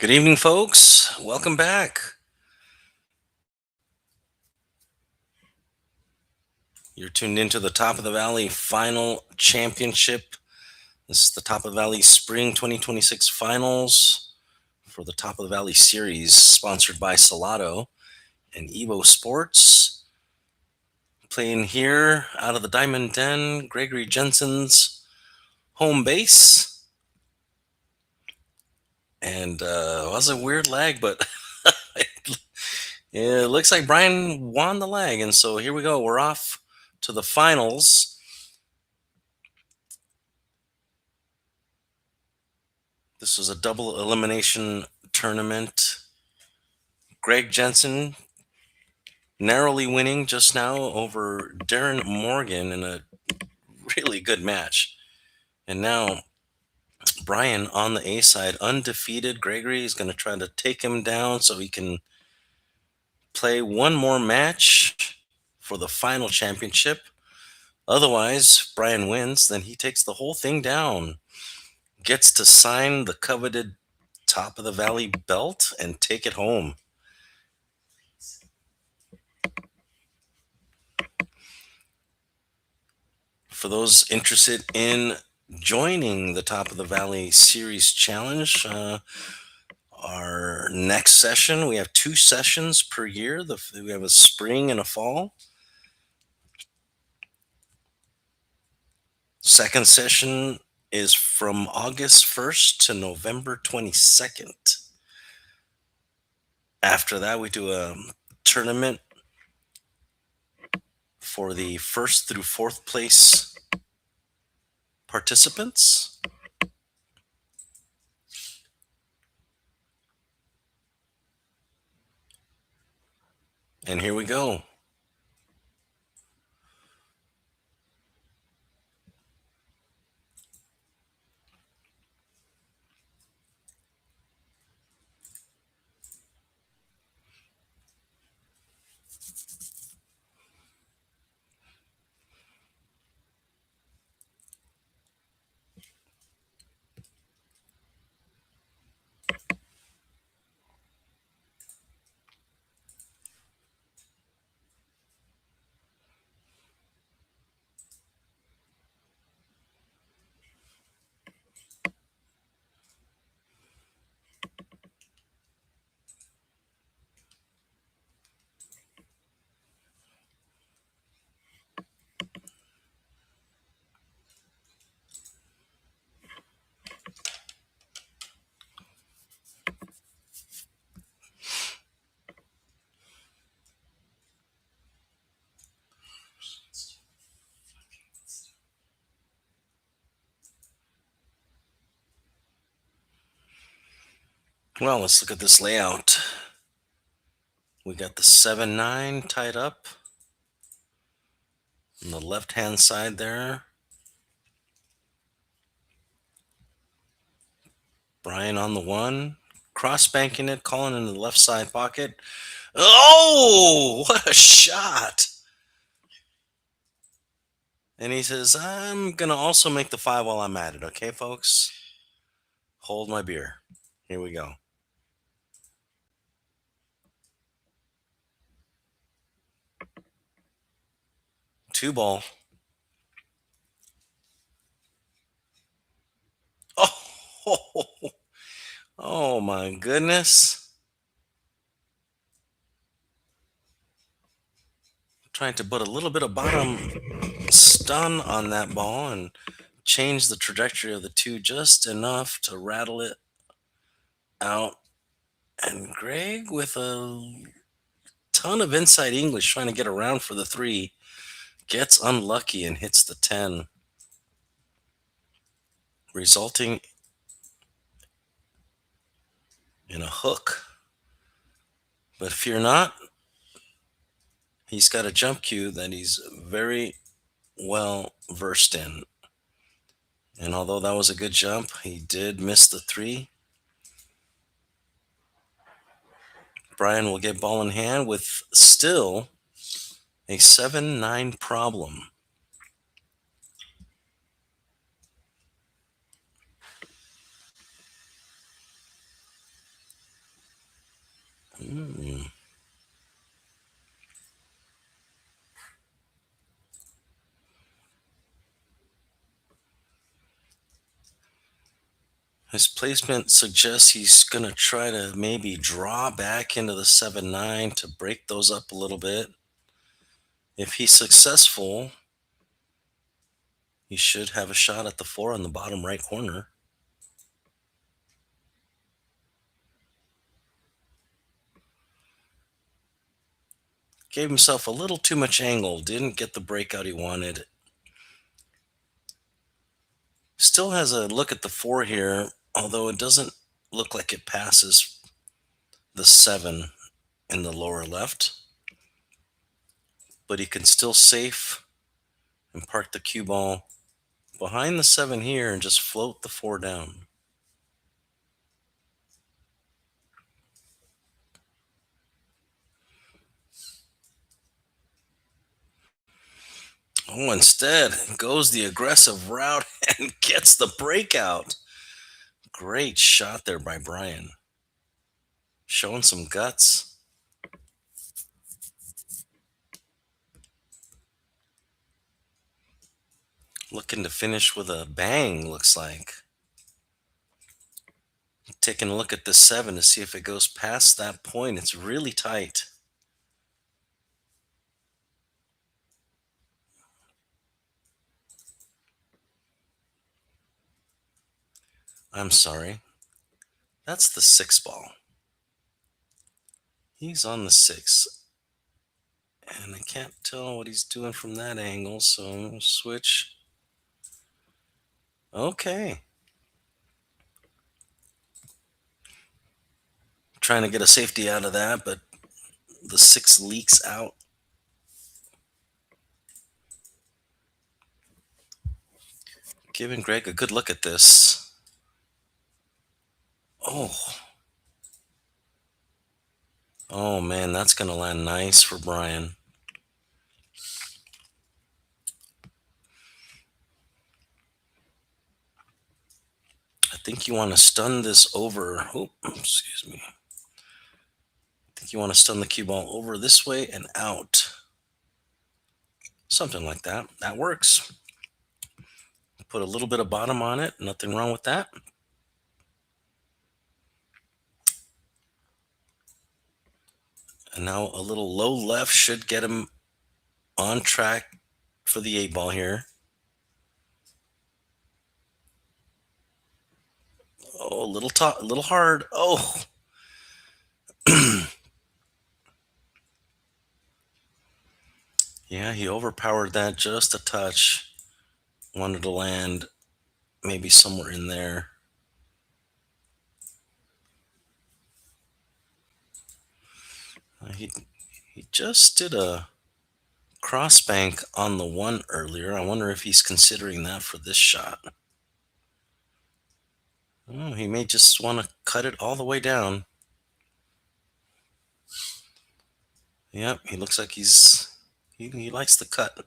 Good evening, folks. Welcome back. You're tuned into the Top of the Valley Final Championship. This is the Top of the Valley Spring 2026 Finals for the Top of the Valley Series, sponsored by Salado and EvoSports. Playing here out of the Diamond Den, Gregory Jensen's home base. And it was a weird lag, but it looks like Brian won the lag. And so here we go. We're off to the finals. This was a double elimination tournament. Greg Jensen narrowly winning just now over Darren Morgan in a really good match. And now Brian on the A side, undefeated. Gregory is going to try to take him down so he can play one more match for the final championship. Otherwise, Brian wins, then he takes the whole thing down, gets to sign the coveted Top of the Valley belt and take it home. For those interested in joining the Top of the Valley Series Challenge, our next session, we have 2 sessions per year. We have a spring and a fall. Second session is from August 1st to November 22nd. After that, we do a tournament for the first through fourth place participants. And here we go. Well, let's look at this layout. We got the 7-9 tied up on the left-hand side there. Brian on the 1, cross banking it, calling in the left side pocket. Oh, what a shot! And he says, I'm going to also make the 5 while I'm at it, okay, folks? Hold my beer. Here we go. Two ball. Oh, oh my goodness. Trying to put a little bit of bottom stun on that ball and change the trajectory of the 2 just enough to rattle it out. And Greg with a ton of inside English trying to get around for the 3 gets unlucky and hits the 10, resulting in a hook. But fear not, he's got a jump cue that he's very well versed in. And although that was a good jump, he did miss the 3. Brian will get ball in hand with still a 7-9 problem. Mm. His placement suggests he's going to try to maybe draw back into the 7-9 to break those up a little bit. If he's successful, he should have a shot at the 4 on the bottom right corner. Gave himself a little too much angle, didn't get the breakout he wanted. Still has a look at the 4 here, although it doesn't look like it passes the 7 in the lower left. But he can still safe and park the cue ball behind the 7 here and just float the 4 down. Oh, instead goes the aggressive route and gets the breakout. Great shot there by Brian. Showing some guts. Looking to finish with a bang, looks like. Taking a look at the 7 to see if it goes past that point. It's really tight. I'm sorry. That's the 6 ball. He's on the 6. And I can't tell what he's doing from that angle, so I'm going to switch. Okay. Trying to get a safety out of that, but the 6 leaks out. Giving Greg a good look at this. Oh. Oh man, that's going to land nice for Brian. I think you want to stun this over. Oh, excuse me. I think you want to stun the cue ball over this way and out. Something like that. That works. Put a little bit of bottom on it. Nothing wrong with that. And now a little low left should get him on track for the 8 ball here. Oh, a little hard. Oh. Yeah, he overpowered that just a touch. Wanted to land maybe somewhere in there. He just did a cross bank on the 1 earlier. I wonder if he's considering that for this shot. Oh, he may just want to cut it all the way down. Yep, he looks like he likes the cut.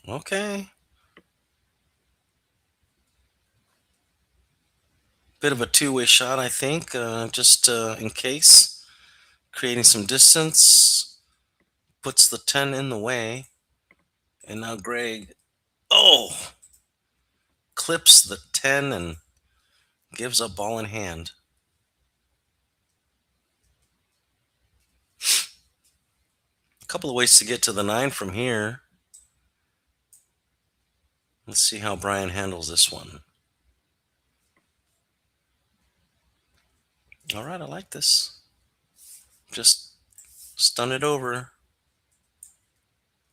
Okay. Bit of a two-way shot, I think, just in case. Creating some distance. Puts the 10 in the way. And now Greg, oh, clips the 10 and gives up ball in hand. A couple of ways to get to the 9 from here. Let's see how Brian handles this one. All right, I like this. Just stun it over.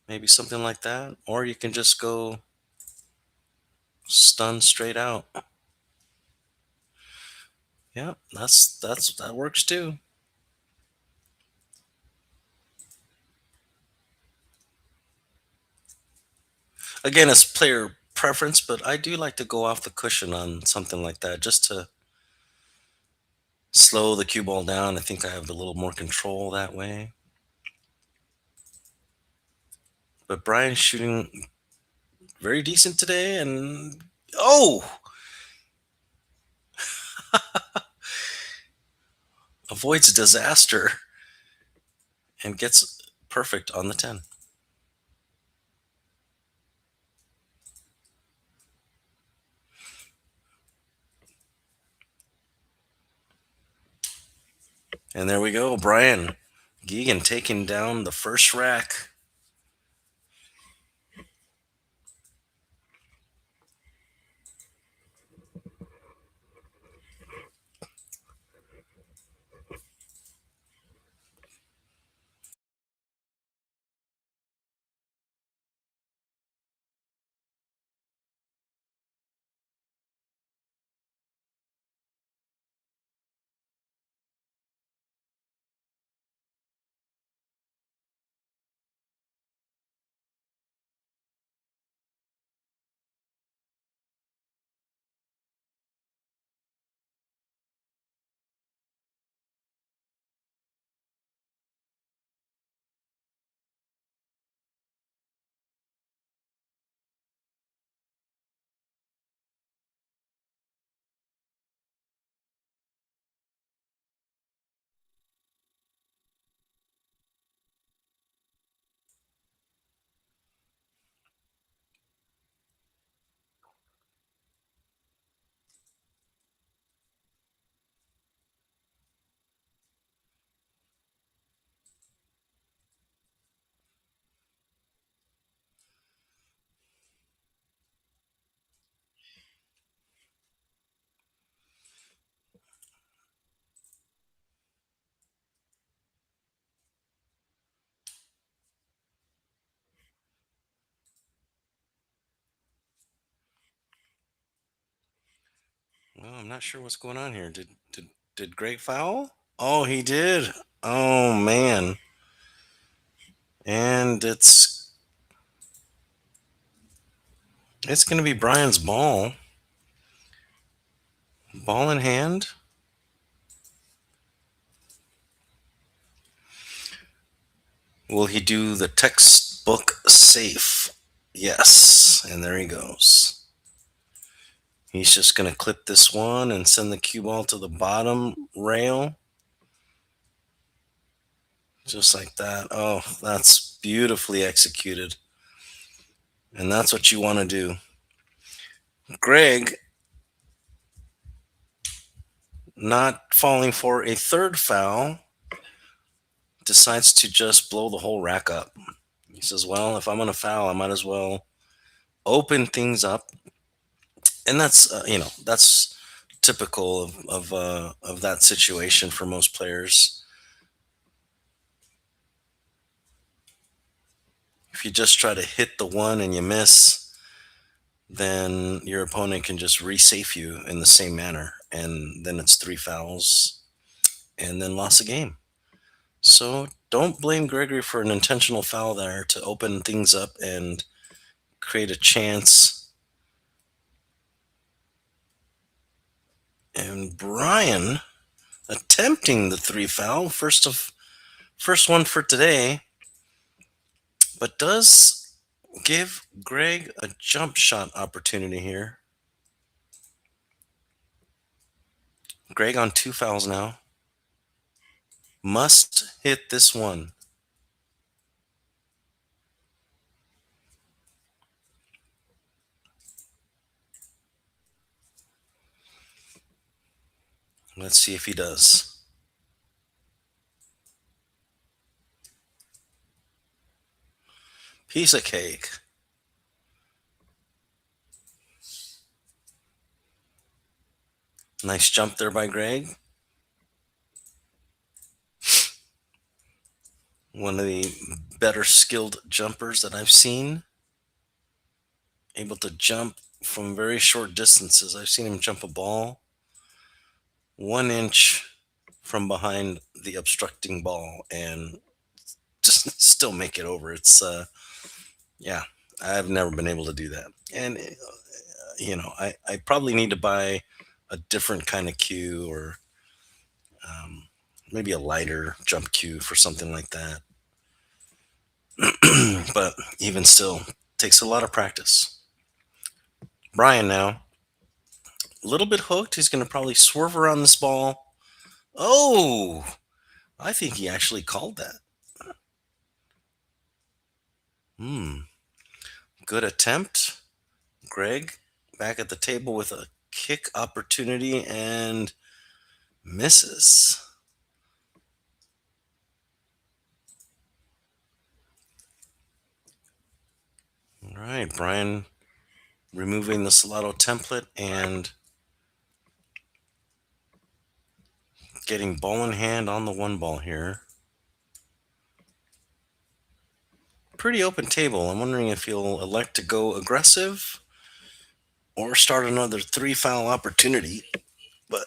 Maybe something like that. Or you can just go stun straight out. Yeah, that works too. Again, it's player preference, but I do like to go off the cushion on something like that just to slow the cue ball down. I think I have a little more control that way. But Brian's shooting very decent today, and oh, avoids disaster and gets perfect on the 10. And there we go, Brian Geoghegan taking down the first rack. Well, I'm not sure what's going on here. Did Greg foul? Oh, he did. Oh man. And it's going to be Brian's ball. Ball in hand. Will he do the textbook safe? Yes. And there he goes. He's just going to clip this one and send the cue ball to the bottom rail. Just like that. Oh, that's beautifully executed. And that's what you want to do. Greg, not falling for a third foul, decides to just blow the whole rack up. He says, well, if I'm going to foul, I might as well open things up. And that's, that's typical of that situation for most players. If you just try to hit the one and you miss, then your opponent can just resafe you in the same manner. And then it's three fouls and then lost a game. So don't blame Gregory for an intentional foul there to open things up and create a chance. And Brian attempting the three foul, first one for today, but does give Greg a jump shot opportunity here. Greg on two fouls now. Must hit this one. Let's see if he does. Piece of cake. Nice jump there by Greg. One of the better skilled jumpers that I've seen. Able to jump from very short distances. I've seen him jump a ball 1 inch from behind the obstructing ball and just still make it over. Yeah, I've never been able to do that. And, I probably need to buy a different kind of cue or maybe a lighter jump cue for something like that. But even still, takes a lot of practice. Brian now, a little bit hooked. He's going to probably swerve around this ball. Oh, I think he actually called that. Hmm. Good attempt. Greg back at the table with a kick opportunity and misses. All right, Brian removing the Salado template and getting ball in hand on the one ball here. Pretty open table. I'm wondering if he'll elect to go aggressive or start another three foul opportunity. But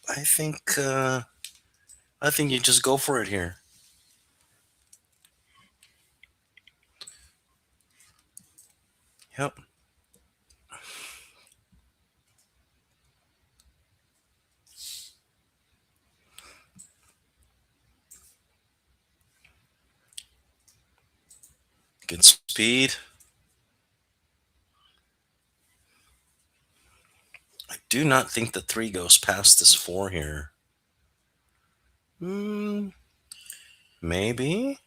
I think I think you just go for it here. Yep. Good speed. I do not think the three goes past this four here. Hmm, maybe.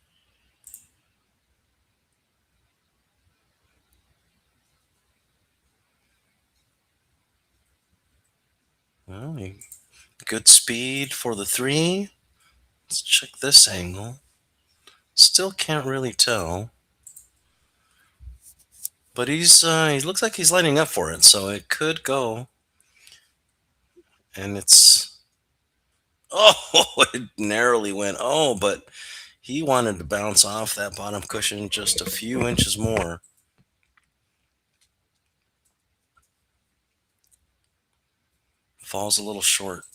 Well, good speed for the three. Let's check this angle. Still can't really tell. But he looks like he's lighting up for it, so it could go. And it's it narrowly went. Oh, but he wanted to bounce off that bottom cushion just a few inches more. Falls a little short.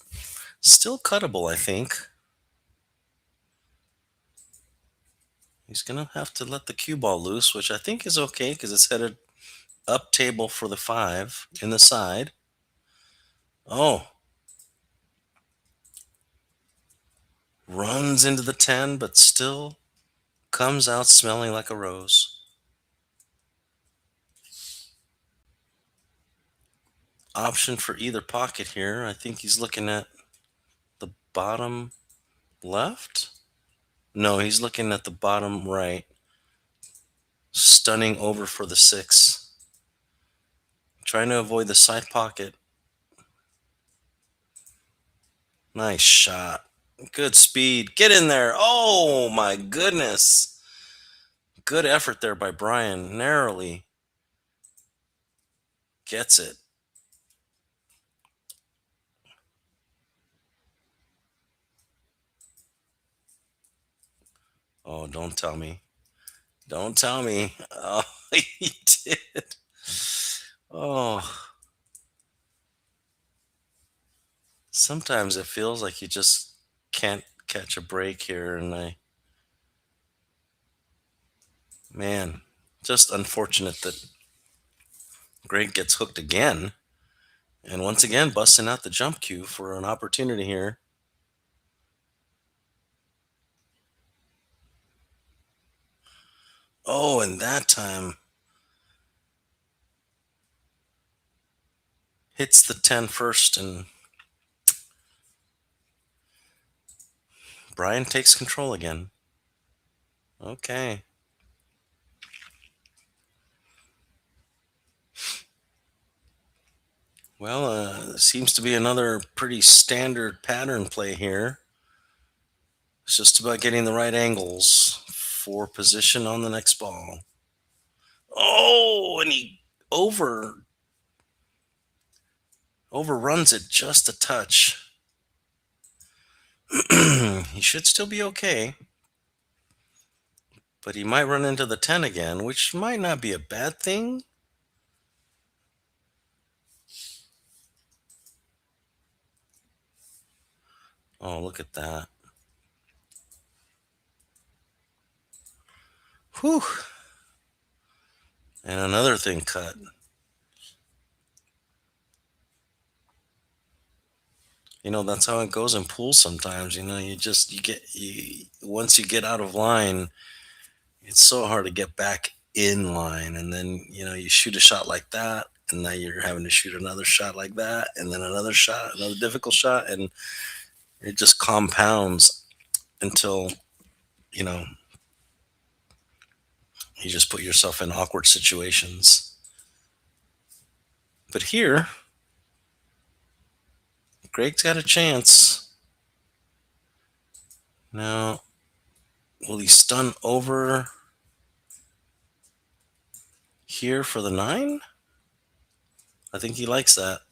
Still cuttable, I think. He's gonna have to let the cue ball loose, which I think is okay because it's headed up table for the five in the side. Oh, runs into the 10, but still comes out smelling like a rose. Option for either pocket here. I think he's looking at the bottom left. No, he's looking at the bottom right. Stunning over for the six. Trying to avoid the side pocket. Nice shot. Good speed. Get in there. Oh my goodness. Good effort there by Brian. Narrowly gets it. Oh, don't tell me. Don't tell me. Oh, he did. Oh, sometimes it feels like you just can't catch a break here. Man, just unfortunate that Greg gets hooked again. And once again, busting out the jump cue for an opportunity here. Oh, and that time hits the 10 first, and Brian takes control again. Okay. Well, seems to be another pretty standard pattern play here. It's just about getting the right angles for position on the next ball. Oh, and he overruns it just a touch. He should still be okay, but he might run into the 10 again, which might not be a bad thing. Oh, look at that. Whew. And another thing cut. That's how it goes in pools sometimes. Once you get out of line, it's so hard to get back in line. And then, you shoot a shot like that. And now you're having to shoot another shot like that. And then another shot, another difficult shot. And it just compounds until, you know, you just put yourself in awkward situations. But here, Greg's got a chance. Now, will he stun over here for the 9? I think he likes that.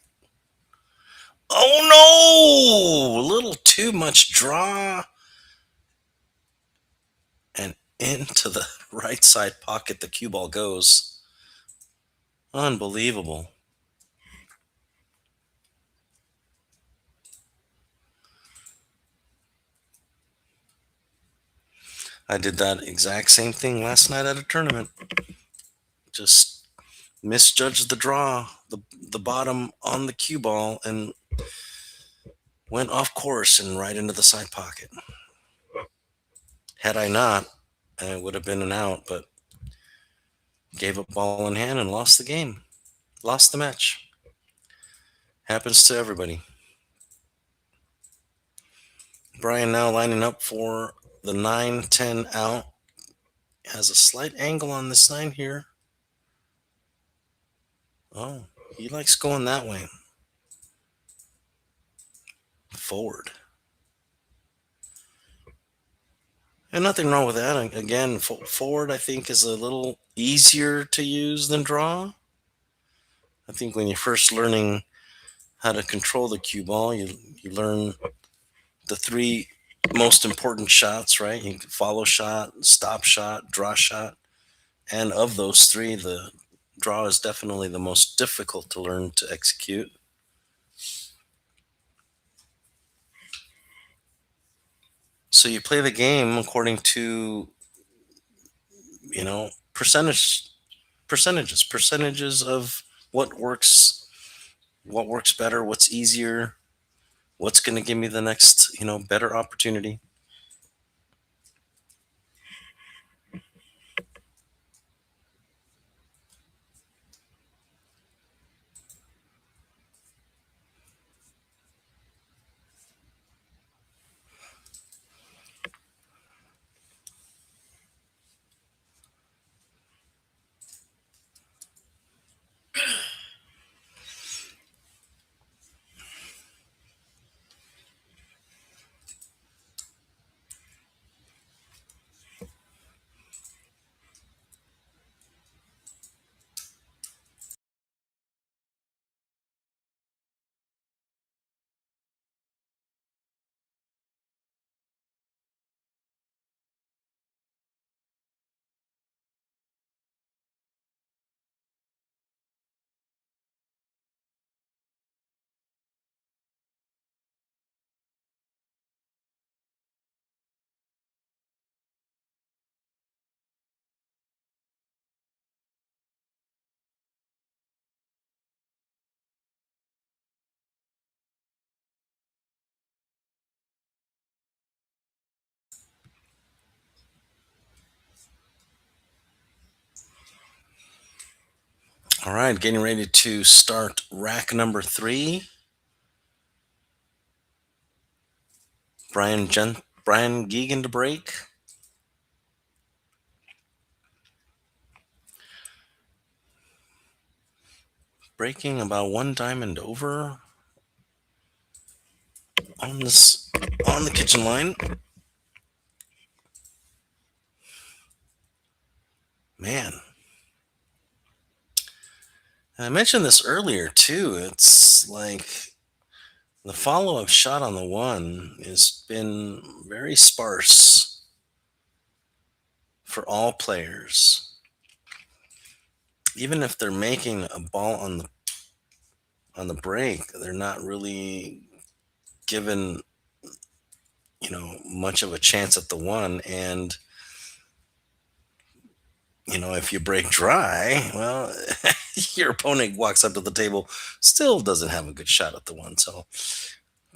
Oh no! A little too much draw. And into the right side pocket the cue ball goes. Unbelievable. I did that exact same thing last night at a tournament. Just misjudged the draw, the bottom on the cue ball, and went off course and right into the side pocket. Had I not, it would have been an out, but gave up ball in hand and lost the game. Lost the match. Happens to everybody. Brian now lining up for the 9-10 out. Has a slight angle on this 9 here. Oh, he likes going that way. Forward. And nothing wrong with that. Again, forward, I think, is a little easier to use than draw. I think when you're first learning how to control the cue ball, you learn the 3 most important shots, right? You can follow shot, stop shot, draw shot. And of those 3, the draw is definitely the most difficult to learn to execute. So you play the game according to, percentages of what works better, what's easier, what's going to give me the next, better opportunity. All right, getting ready to start rack number 3. Brian Geegan to break. Breaking about 1 diamond over on the kitchen line. Man. And I mentioned this earlier too. It's like the follow-up shot on the 1 has been very sparse for all players. Even if they're making a ball on the break, they're not really given, much of a chance at the 1. And if you break dry, well, your opponent walks up to the table, still doesn't have a good shot at the 1. So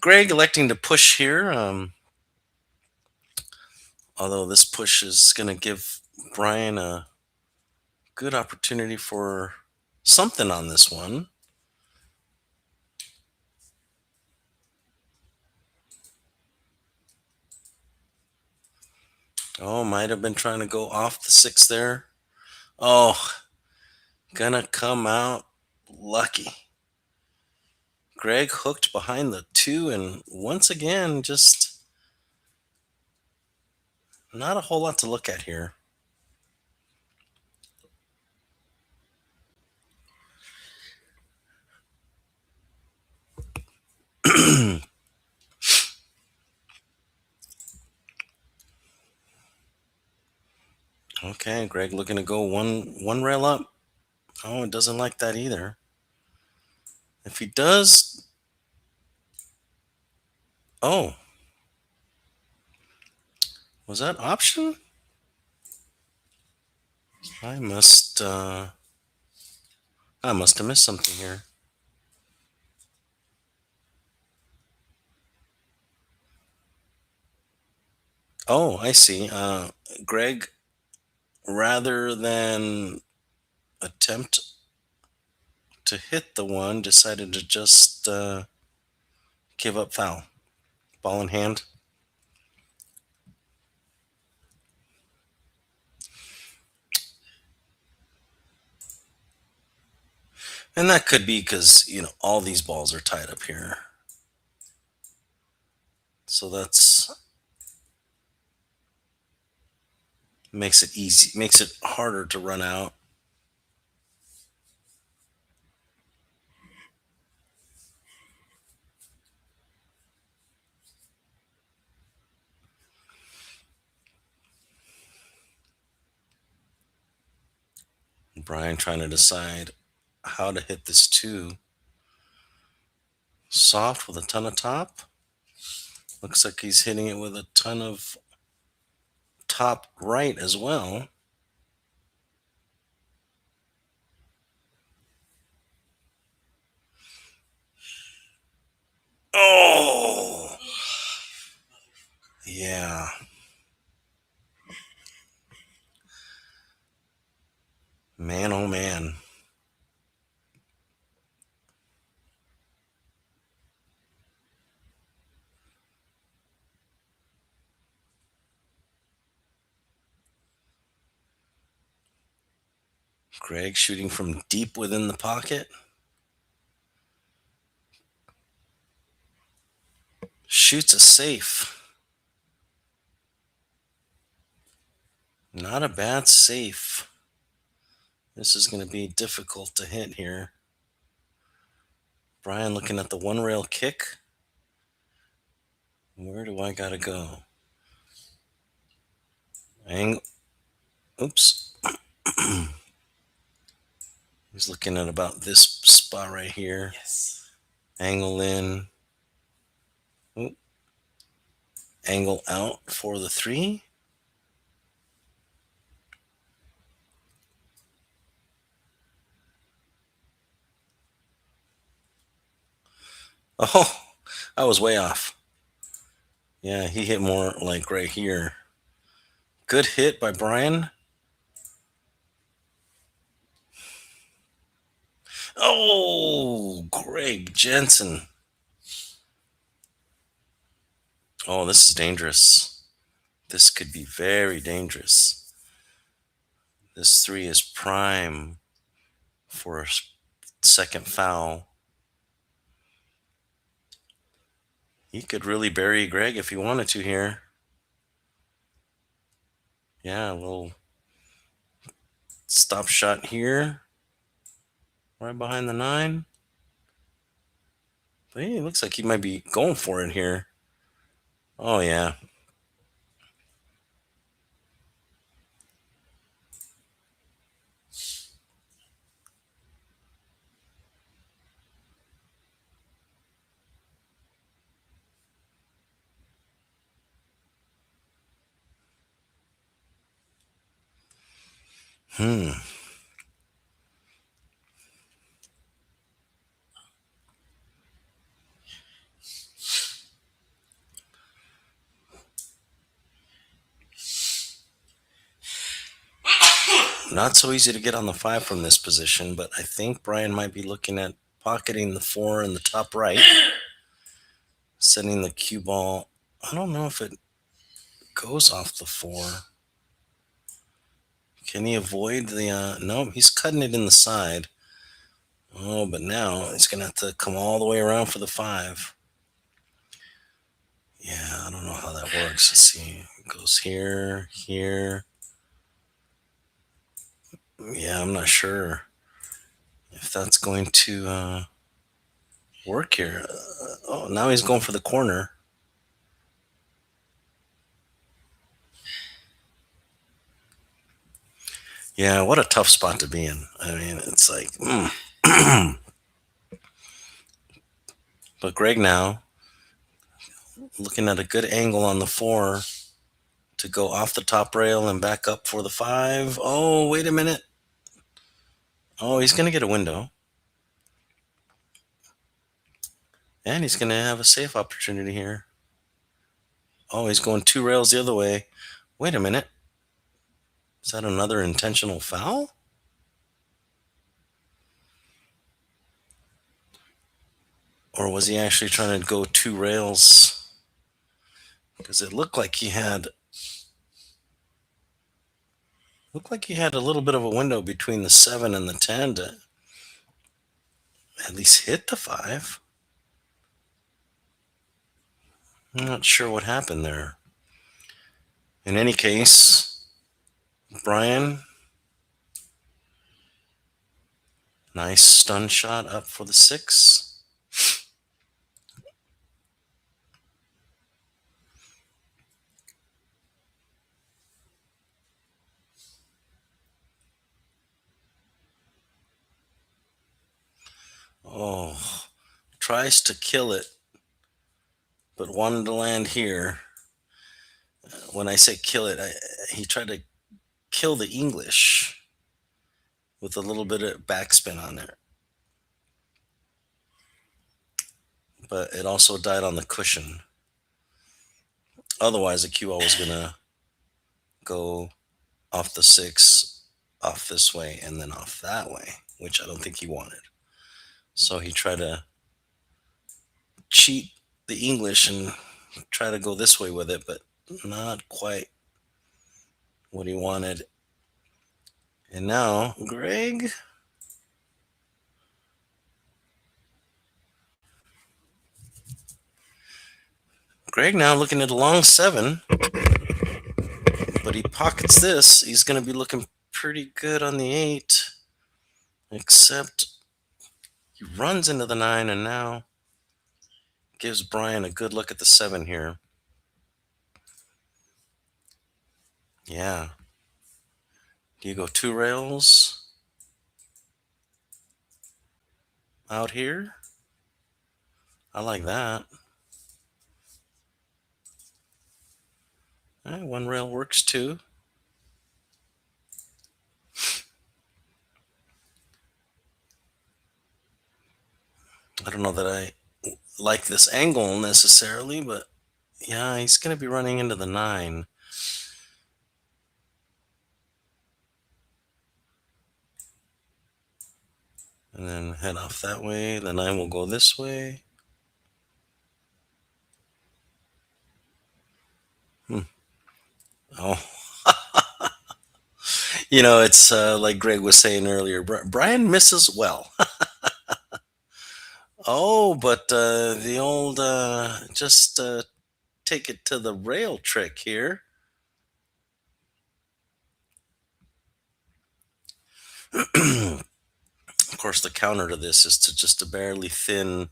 Greg electing to push here. Although this push is going to give Brian a good opportunity for something on this one. Oh, might have been trying to go off the 6 there. Oh, gonna come out lucky. Greg hooked behind the 2, and once again, just not a whole lot to look at here. Okay, Greg looking to go one rail up. Oh, it doesn't like that either. If he does, oh, was that option? I must have missed something here. Oh, I see. Greg, rather than attempt to hit the one, decided to just give up foul. Ball in hand. And that could be because, all these balls are tied up here. So that's makes it easy, makes it harder to run out. Brian trying to decide how to hit this 2. Soft with a ton of top. Looks like he's hitting it with a ton of top right as well. Oh, yeah. Man, oh man. Greg shooting from deep within the pocket. Shoots a safe. Not a bad safe. This is going to be difficult to hit here. Brian looking at the one rail kick. Where do I gotta go? Oops. He's looking at about this spot right here. Yes. Angle in. Oop. Angle out for the 3. Oh, I was way off. Yeah, he hit more like right here. Good hit by Brian. Oh, Greg Jensen. Oh, this is dangerous. This could be very dangerous. This 3 is prime for a second foul. He could really bury Greg if he wanted to here. Yeah, a little stop shot here. Right behind the 9. But he looks like he might be going for it here. Oh, yeah. Hmm. Not so easy to get on the 5 from this position, but I think Brian might be looking at pocketing the 4 in the top right, sending the cue ball. I don't know if it goes off the 4. Can he avoid the, no, he's cutting it in the side. Oh, but now he's going to have to come all the way around for the 5. Yeah, I don't know how that works. Let's see. It goes here, here. Yeah, I'm not sure if that's going to work here. Oh, now he's going for the corner. Yeah, what a tough spot to be in. I mean, it's like, but Greg now looking at a good angle on the 4 to go off the top rail and back up for the 5. Oh, wait a minute. Oh, he's going to get a window. And he's going to have a safe opportunity here. Oh, he's going 2 rails the other way. Wait a minute. Is that another intentional foul? Or was he actually trying to go 2 rails? Because it looked like he had a little bit of a window between the 7 and the 10 to at least hit the 5. I'm not sure what happened there. In any case, Brian, nice stun shot up for the 6. Oh, tries to kill it, but wanted to land here. When I say kill it, he tried to kill the English with a little bit of backspin on there. But it also died on the cushion. Otherwise, the cue ball was going to go off the 6, off this way, and then off that way, which I don't think he wanted. So he tried to cheat the English and try to go this way with it, but not quite what he wanted. And now, Greg. Greg now looking at a long 7, but he pockets this. He's going to be looking pretty good on the 8, except he runs into the 9 and now gives Brian a good look at the 7 here. Yeah. Do you go 2 rails out here? I like that. 1 rail works too. I don't know that I like this angle necessarily, but yeah, he's going to be running into the 9. And then head off that way. The 9 will go this way. Oh, it's like Greg was saying earlier. Brian misses well. Oh, but the old just take it to the rail trick here. Of course, the counter to this is to just to barely thin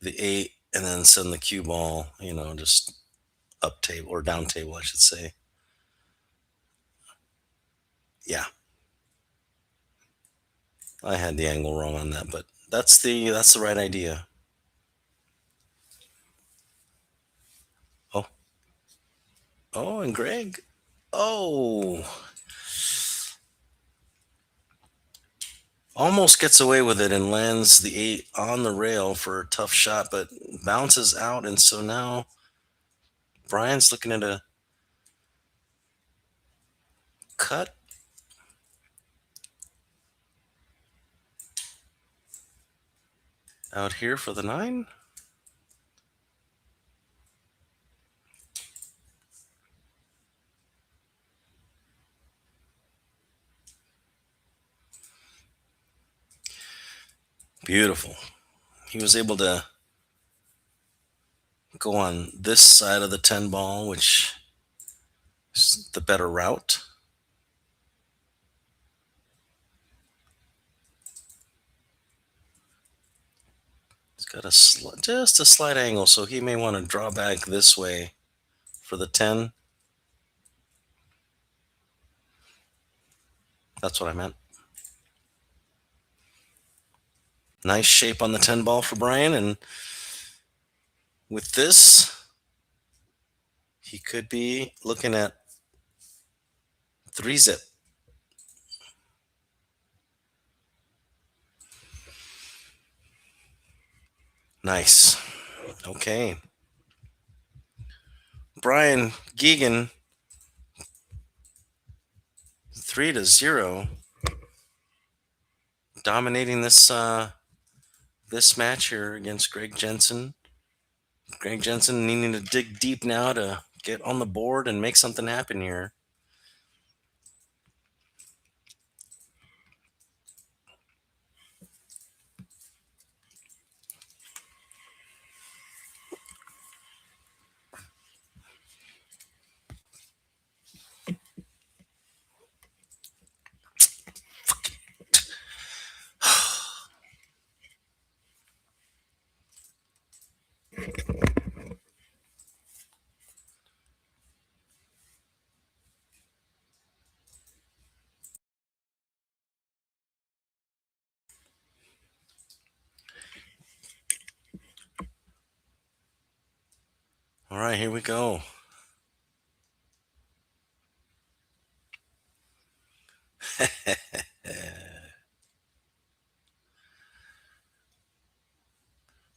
the 8 and then send the cue ball, just up table or down table, I should say. Yeah, I had the angle wrong on that, but that's the right idea. Oh, oh, and Greg. Oh, almost gets away with it and lands the 8 on the rail for a tough shot, but bounces out. And so now Brian's looking at a cut. Out here for the 9. Beautiful. He was able to go on this side of the 10 ball, which is the better route. He's got just a slight angle, so he may want to draw back this way for the 10. That's what I meant. Nice shape on the 10 ball for Brian, and with this, he could be looking at 3-zip. Nice. Okay. Brian Geoghegan, 3-0, dominating this match here against Greg Jensen. Greg Jensen needing to dig deep now to get on the board and make something happen here. All right, here we go.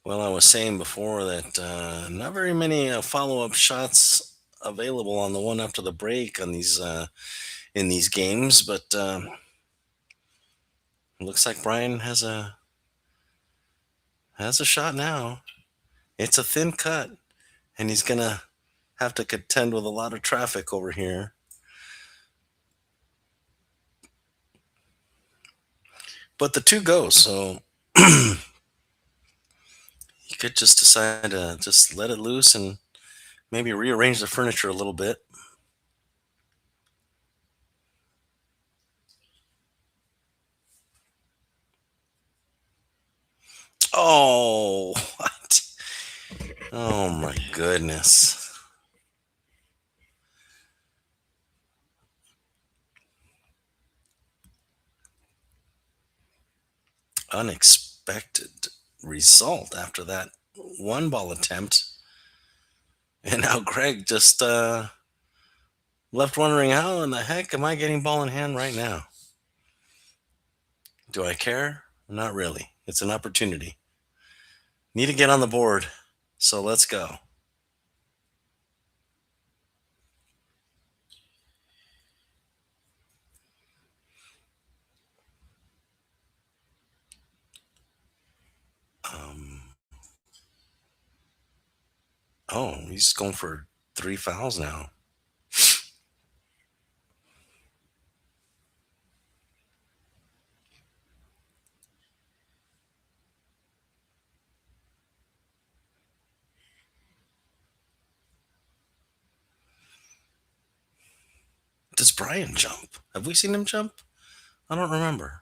Well, I was saying before that not very many follow-up shots available on the one after the break on these in these games, but looks like Brian has a shot now. It's a thin cut, and he's gonna have to contend with a lot of traffic over here. But the 2 goes, so he could just decide to just let it loose and maybe rearrange the furniture a little bit. Oh, what? Oh my goodness. Unexpected result after that 1 ball attempt. And now Greg just left wondering, how in the heck am I getting ball in hand right now? Do I care? Not really. It's an opportunity. Need to get on the board. So let's go. Um, oh, he's going for 3 fouls now. Does Brian jump? Have we seen him jump? I don't remember.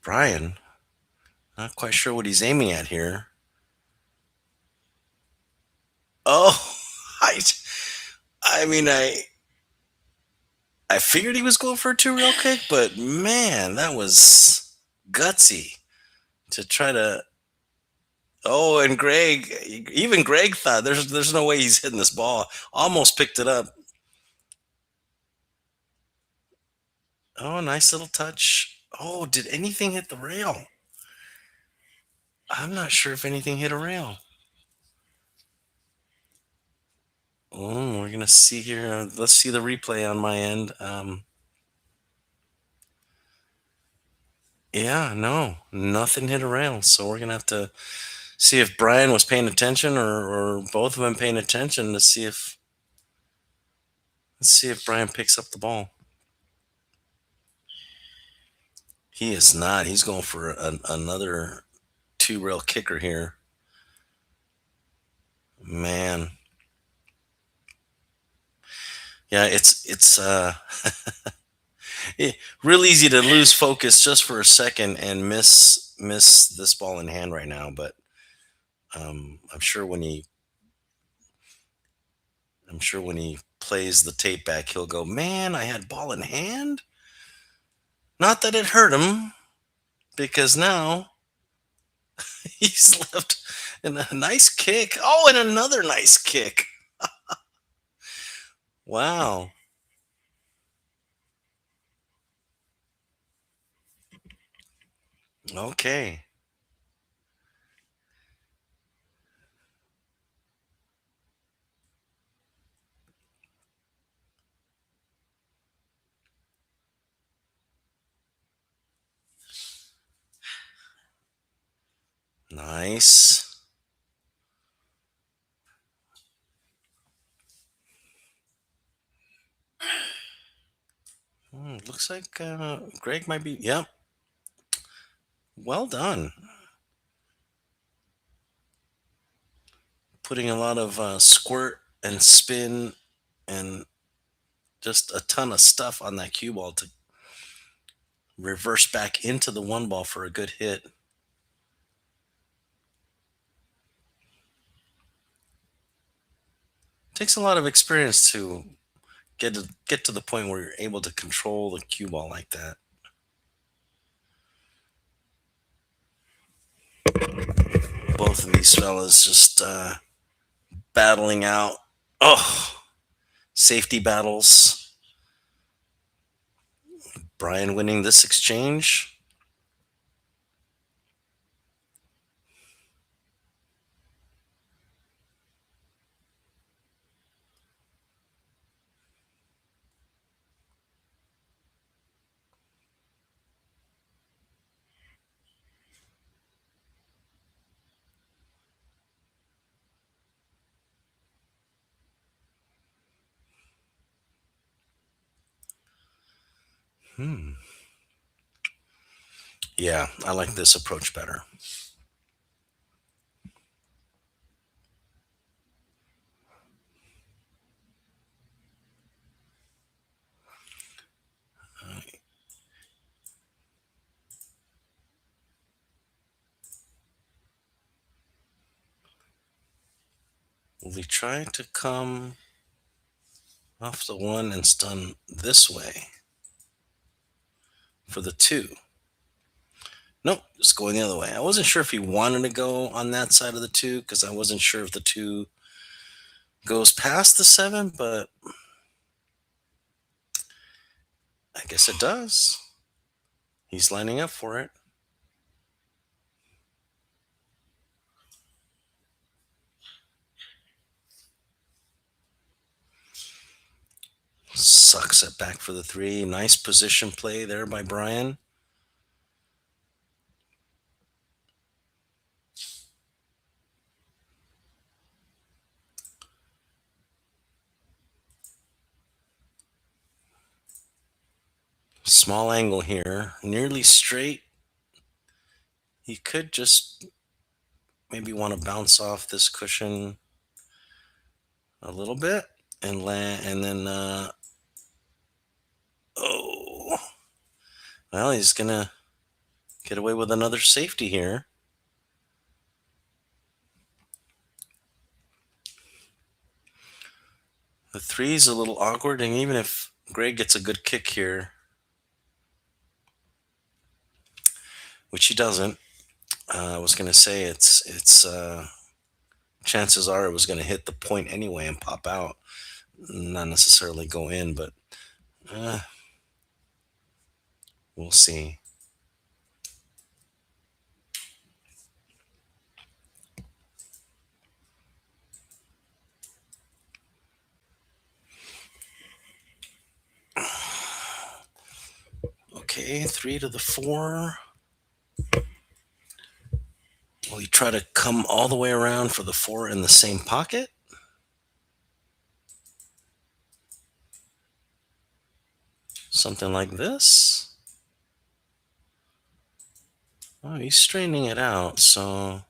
Brian, not quite sure what he's aiming at here. Oh, I, I mean, I figured he was going for a 2 rail kick, but man, that was gutsy. to try to. Oh, and Greg, even Greg thought there's no way he's hitting this ball. Almost picked it up. Oh, nice little touch. Oh, did anything hit the rail? I'm not sure if anything hit a rail. Oh, we're gonna see here. Let's see the replay on my end. Yeah, no, nothing hit a rail. So we're gonna have to see if Brian was paying attention or both of them paying attention to see if let's see if Brian picks up the ball. He is not. He's going for another two rail kicker here. Man, yeah, it's real easy to lose focus just for a second and miss this ball in hand right now. But I'm sure when he plays the tape back, he'll go, "Man, I had ball in hand." Not that it hurt him, because now he's left in a nice kick. Oh, and another nice kick. Wow. Okay. Nice. Looks like Greg might be. Yep. Well done. Putting a lot of squirt and spin and just a ton of stuff on that cue ball to reverse back into the one ball for a good hit. Takes a lot of experience to get to the point where you're able to control the cue ball like that. Both of these fellas just battling out. Oh, safety battles. Brian winning this exchange. Yeah, I like this approach better. Will he try to come off the one and stun this way for the two? Nope, just going the other way. I wasn't sure if he wanted to go on that side of the two because I wasn't sure if the two goes past the seven, but I guess it does. He's lining up for it. Sucks it back for the three. Nice position play there by Brian. Small angle here, nearly straight. He could just maybe want to bounce off this cushion a little bit and land, and then oh, well, he's gonna get away with another safety here. The three's a little awkward, and even if Greg gets a good kick here, which he doesn't, I was gonna say it's chances are it was gonna hit the point anyway and pop out, not necessarily go in, but uh, we'll see. Okay, 3 to the 4. Will you try to come all the way around for the 4 in the same pocket? Something like this? Oh, he's straightening it out, so.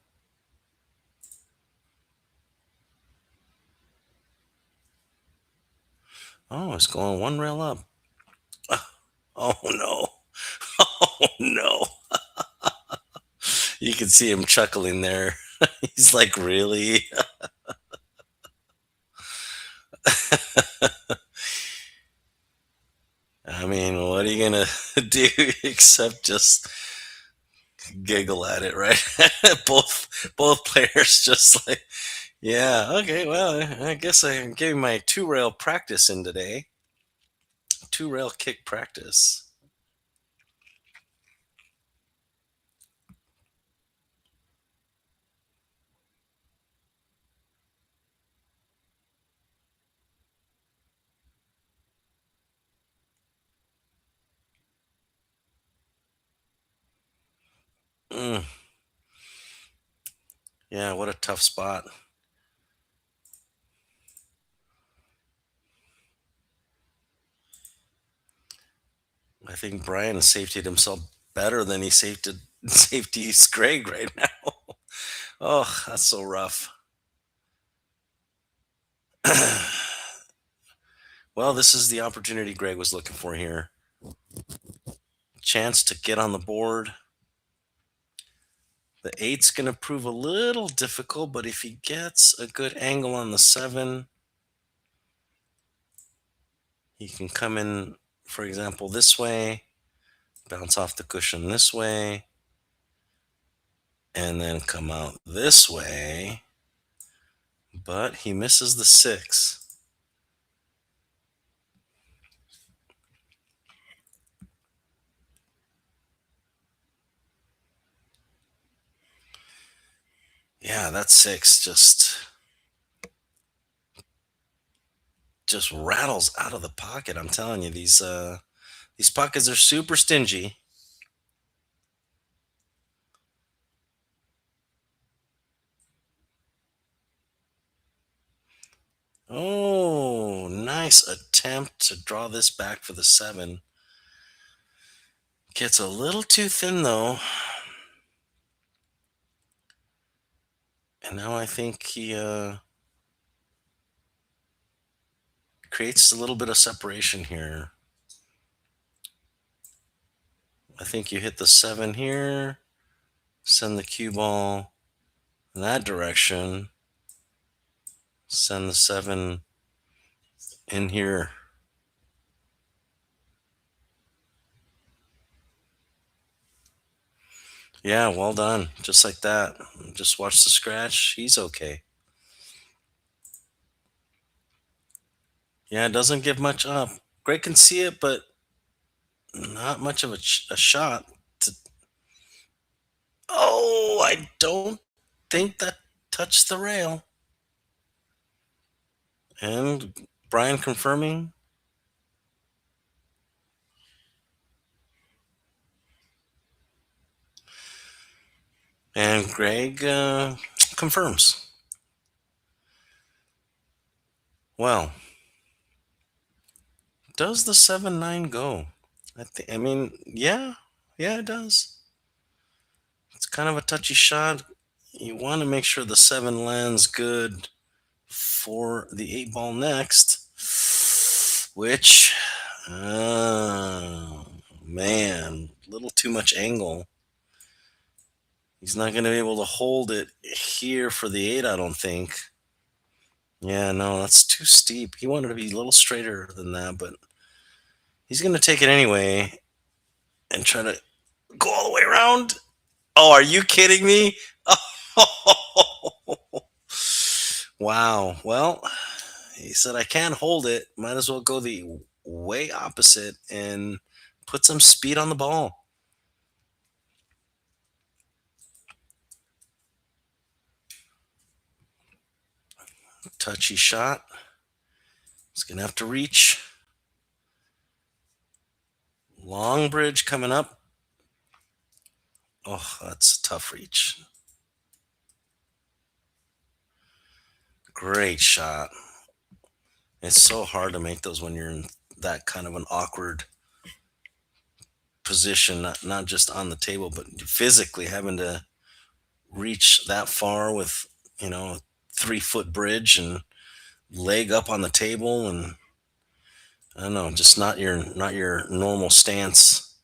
Oh, it's going one rail up. Oh no. Oh no. You can see him chuckling there. He's like, really? I mean, what are you gonna do except just giggle at it, right? both players just like, yeah, okay, well, I guess I gave my 2 rail practice in today. 2 rail kick practice. Mm, yeah, what a tough spot. I think Brian has safetied himself better than he safeties Greg right now. Oh, that's so rough. Well, this is the opportunity Greg was looking for here. Chance to get on the board. The 8's going to prove a little difficult, but if he gets a good angle on the 7, he can come in, for example, this way, bounce off the cushion this way, and then come out this way. But he misses the 6. Yeah, that 6 just rattles out of the pocket. I'm telling you, these pockets are super stingy. Oh, nice attempt to draw this back for the 7. Gets a little too thin though. And now I think he creates a little bit of separation here. I think you hit the 7 here, send the cue ball in that direction, send the 7 in here. Yeah, well done. Just like that. Just watch the scratch. He's okay. Yeah, it doesn't give much up. Greg can see it, but not much of a shot. To, oh, I don't think that touched the rail. And Brian confirming. And Greg confirms. Well, does the 7-9 go? I mean, yeah, it does. It's kind of a touchy shot. You want to make sure the 7 lands good for the 8 ball next, which, man, a little too much angle. He's not going to be able to hold it here for the 8, I don't think. Yeah, no, that's too steep. He wanted to be a little straighter than that, but he's going to take it anyway and try to go all the way around. Oh, are you kidding me? Wow. Well, he said I can't hold it. Might as well go the way opposite and put some speed on the ball. Touchy shot. He's gonna have to reach. Long bridge coming up. Oh, that's a tough reach. Great shot. It's so hard to make those when you're in that kind of an awkward position, not just on the table, but physically having to reach that far with, a 3 foot bridge and leg up on the table, and I don't know, just not your normal stance,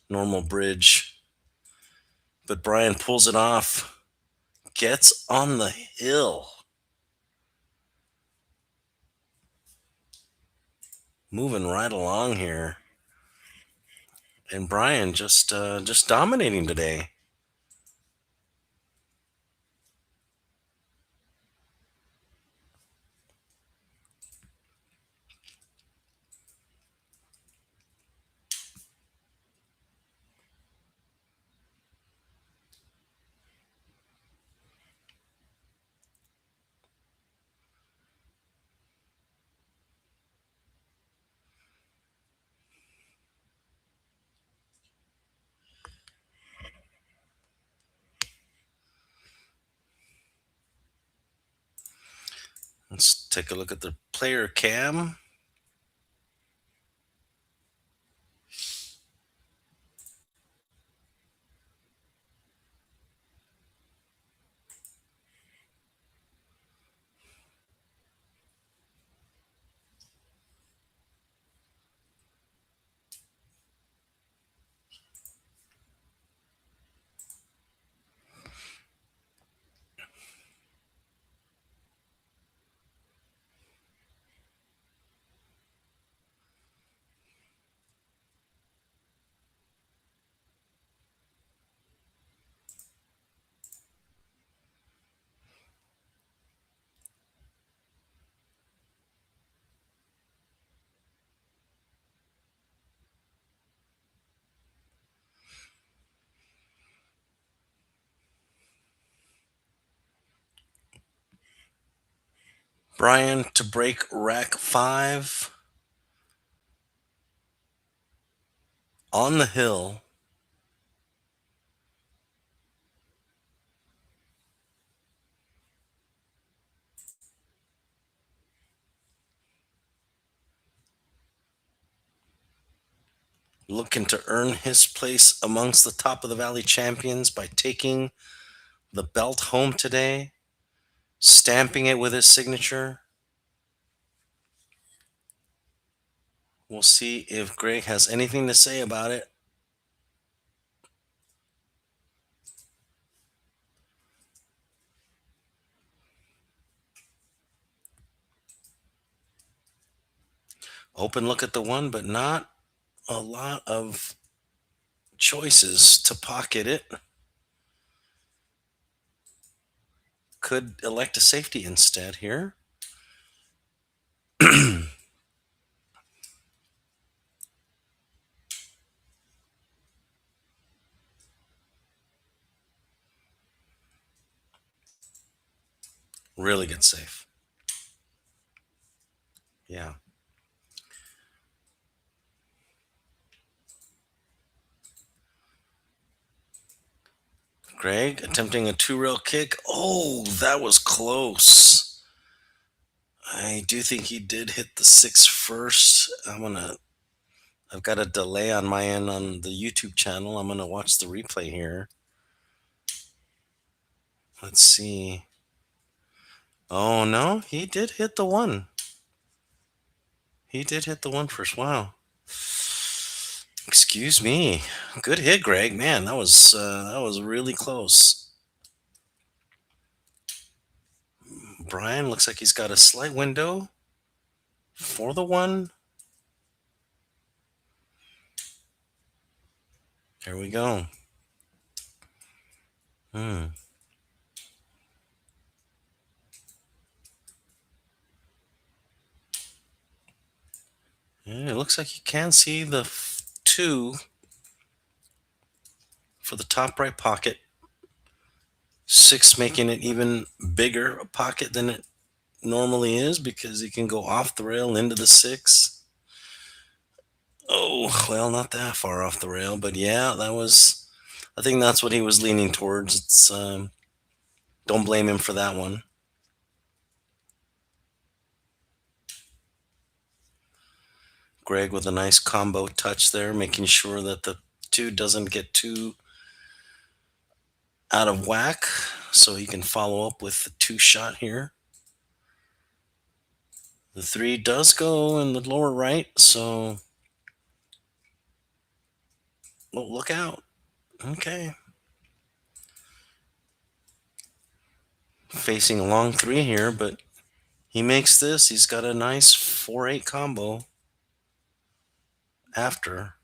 normal bridge. But Brian pulls it off, gets on the hill, moving right along here, and Brian just dominating today. Let's take a look at the player cam. Brian to break rack 5 on the hill. Looking to earn his place amongst the top of the Valley champions by taking the belt home today, stamping it with his signature. We'll see if Greg has anything to say about it. Open look at the one, but not a lot of choices to pocket it. Could elect a safety instead here. Really good save. Yeah. Greg attempting a 2-rail kick. Oh, that was close. I do think he did hit the 6 first. I've got a delay on my end on the YouTube channel. I'm gonna watch the replay here. Let's see. Oh no, he did hit the 1. He did hit the 1 first. Wow. Excuse me. Good hit, Greg. Man, that was really close. Brian looks like he's got a slight window for the 1. Here we go. Hmm. Yeah, it looks like you can see the two for the top right pocket. Six making it even bigger a pocket than it normally is because you can go off the rail into the six. Oh, well, not that far off the rail, but yeah, that was. I think that's what he was leaning towards. Don't blame him for that one. Greg with a nice combo touch there, making sure that the two doesn't get too out of whack, so he can follow up with the two shot here. The three does go in the lower right, so oh, look out. Okay. Facing a long three here, but he makes this. He's got a nice 4-8 combo after.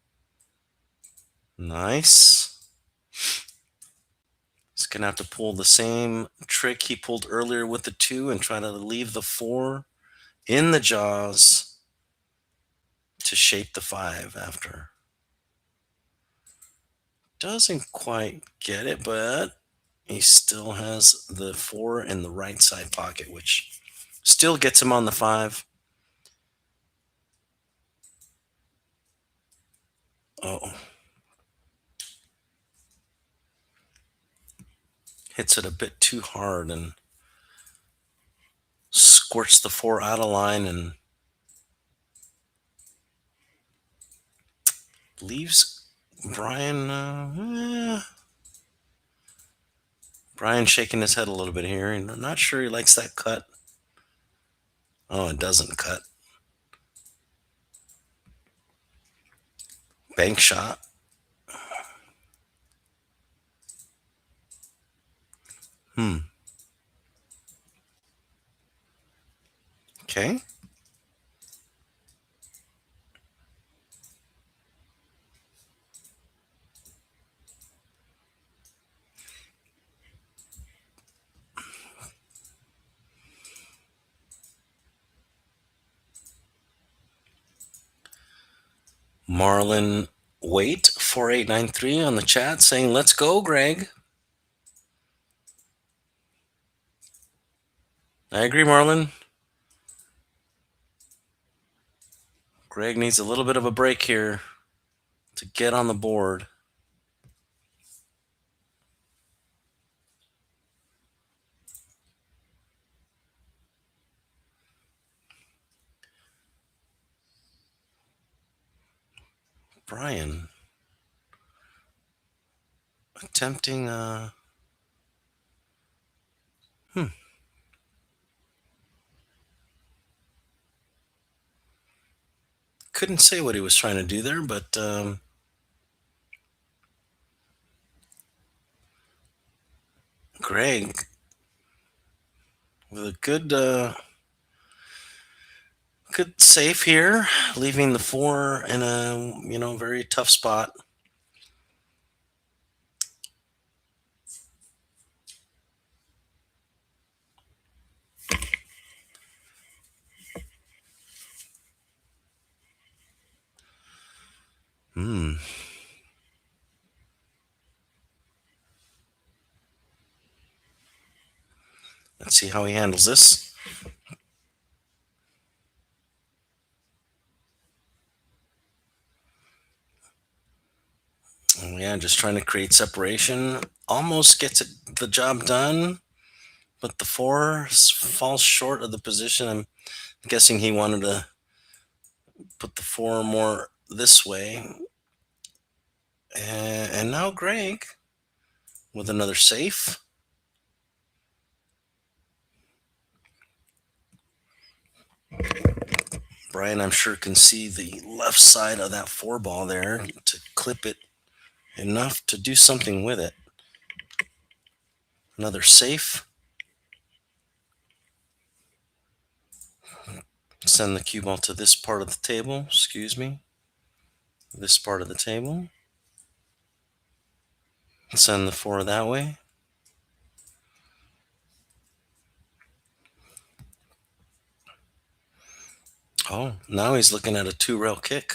Nice. He's going to have to pull the same trick he pulled earlier with the two and try to leave the four in the jaws to shape the five after. Doesn't quite get it, but he still has the four in the right side pocket, which still gets him on the five. Oh. Hits it a bit too hard and squirts the four out of line and leaves Brian. Brian shaking his head a little bit here. And I'm not sure he likes that cut. Oh, it doesn't cut. Bank shot. Hmm. Okay. Marlon Wait 4893 on the chat saying, "Let's go, Greg." I agree, Marlon. Greg needs a little bit of a break here to get on the board. Brian attempting couldn't say what he was trying to do there, but Greg with a good save here, leaving the four in a very tough spot. Hmm. Let's see how he handles this. Oh, yeah, just trying to create separation. Almost gets the job done, but the four falls short of the position. I'm guessing he wanted to put the four more this way. And now Greg with another safe. Brian, I'm sure, can see the left side of that four ball there to clip it enough to do something with it. Another safe. Send the cue ball to this part of the table. Excuse me. This part of the table. Send the four that way. Oh, now he's looking at a two-rail kick.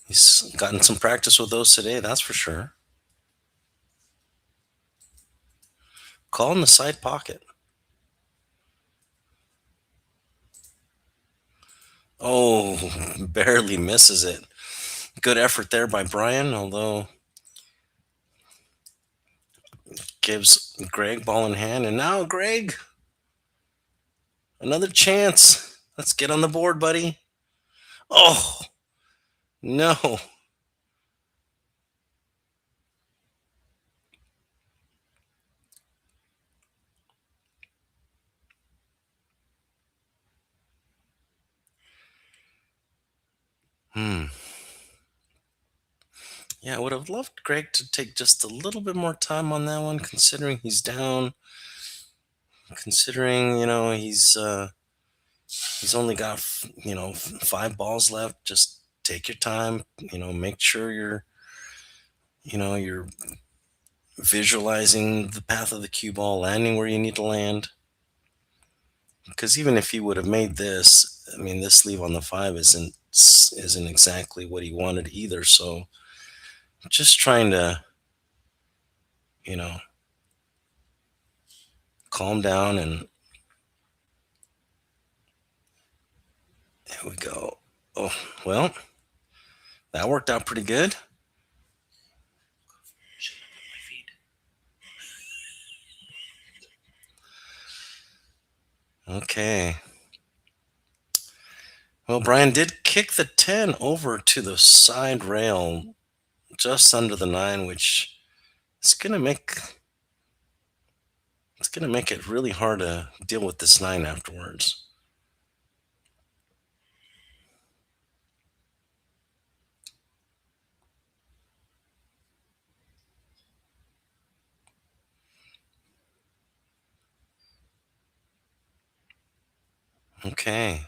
He's gotten some practice with those today, that's for sure. Call in the side pocket. Oh, barely misses it. Good effort there by Brian, although gives Greg ball in hand. And now, Greg, another chance. Let's get on the board, buddy. Oh, no. Hmm. Yeah, I would have loved Greg to take just a little bit more time on that one, considering he's down, considering, he's only got, five balls left. Just take your time, make sure you're visualizing the path of the cue ball, landing where you need to land. Because even if he would have made this, I mean, this sleeve on the five isn't exactly what he wanted either. So just trying to, you know, calm down, and here we go. Oh, well, that worked out pretty good. Okay. Well, Brian did kick the 10 over to the side rail just under the 9, which is going to make it really hard to deal with this 9 afterwards. Okay.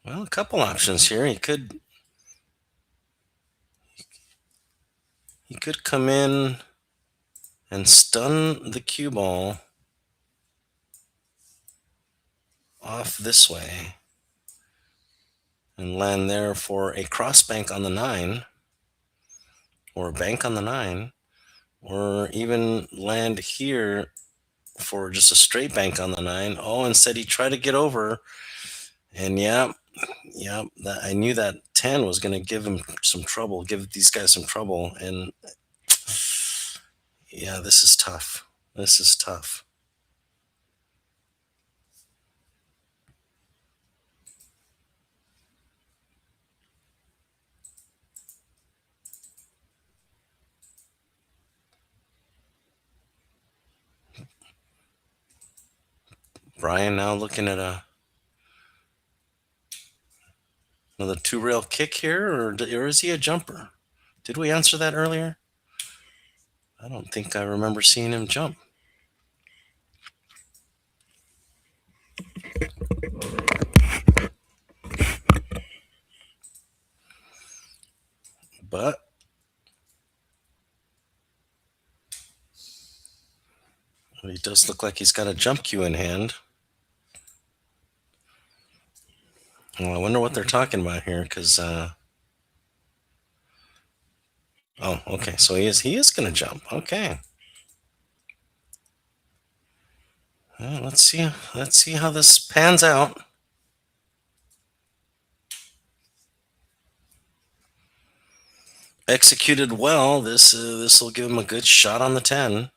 Well, a couple options here. He could come in and stun the cue ball off this way and land there for a cross bank on the 9, or a bank on the 9, or even land here for just a straight bank on the 9. Oh, instead he tried to get over, and yeah, I knew that 10 was going to give him some trouble, give these guys some trouble, and yeah, this is tough. This is tough. Brian now looking at another two-rail kick here, or is he a jumper? Did we answer that earlier? I don't think I remember seeing him jump. But he does look like he's got a jump cue in hand. Well, I wonder what they're talking about here, because oh, okay, so he is going to jump. Okay. Well, let's see how this pans out. Executed well. This will give him a good shot on the 10.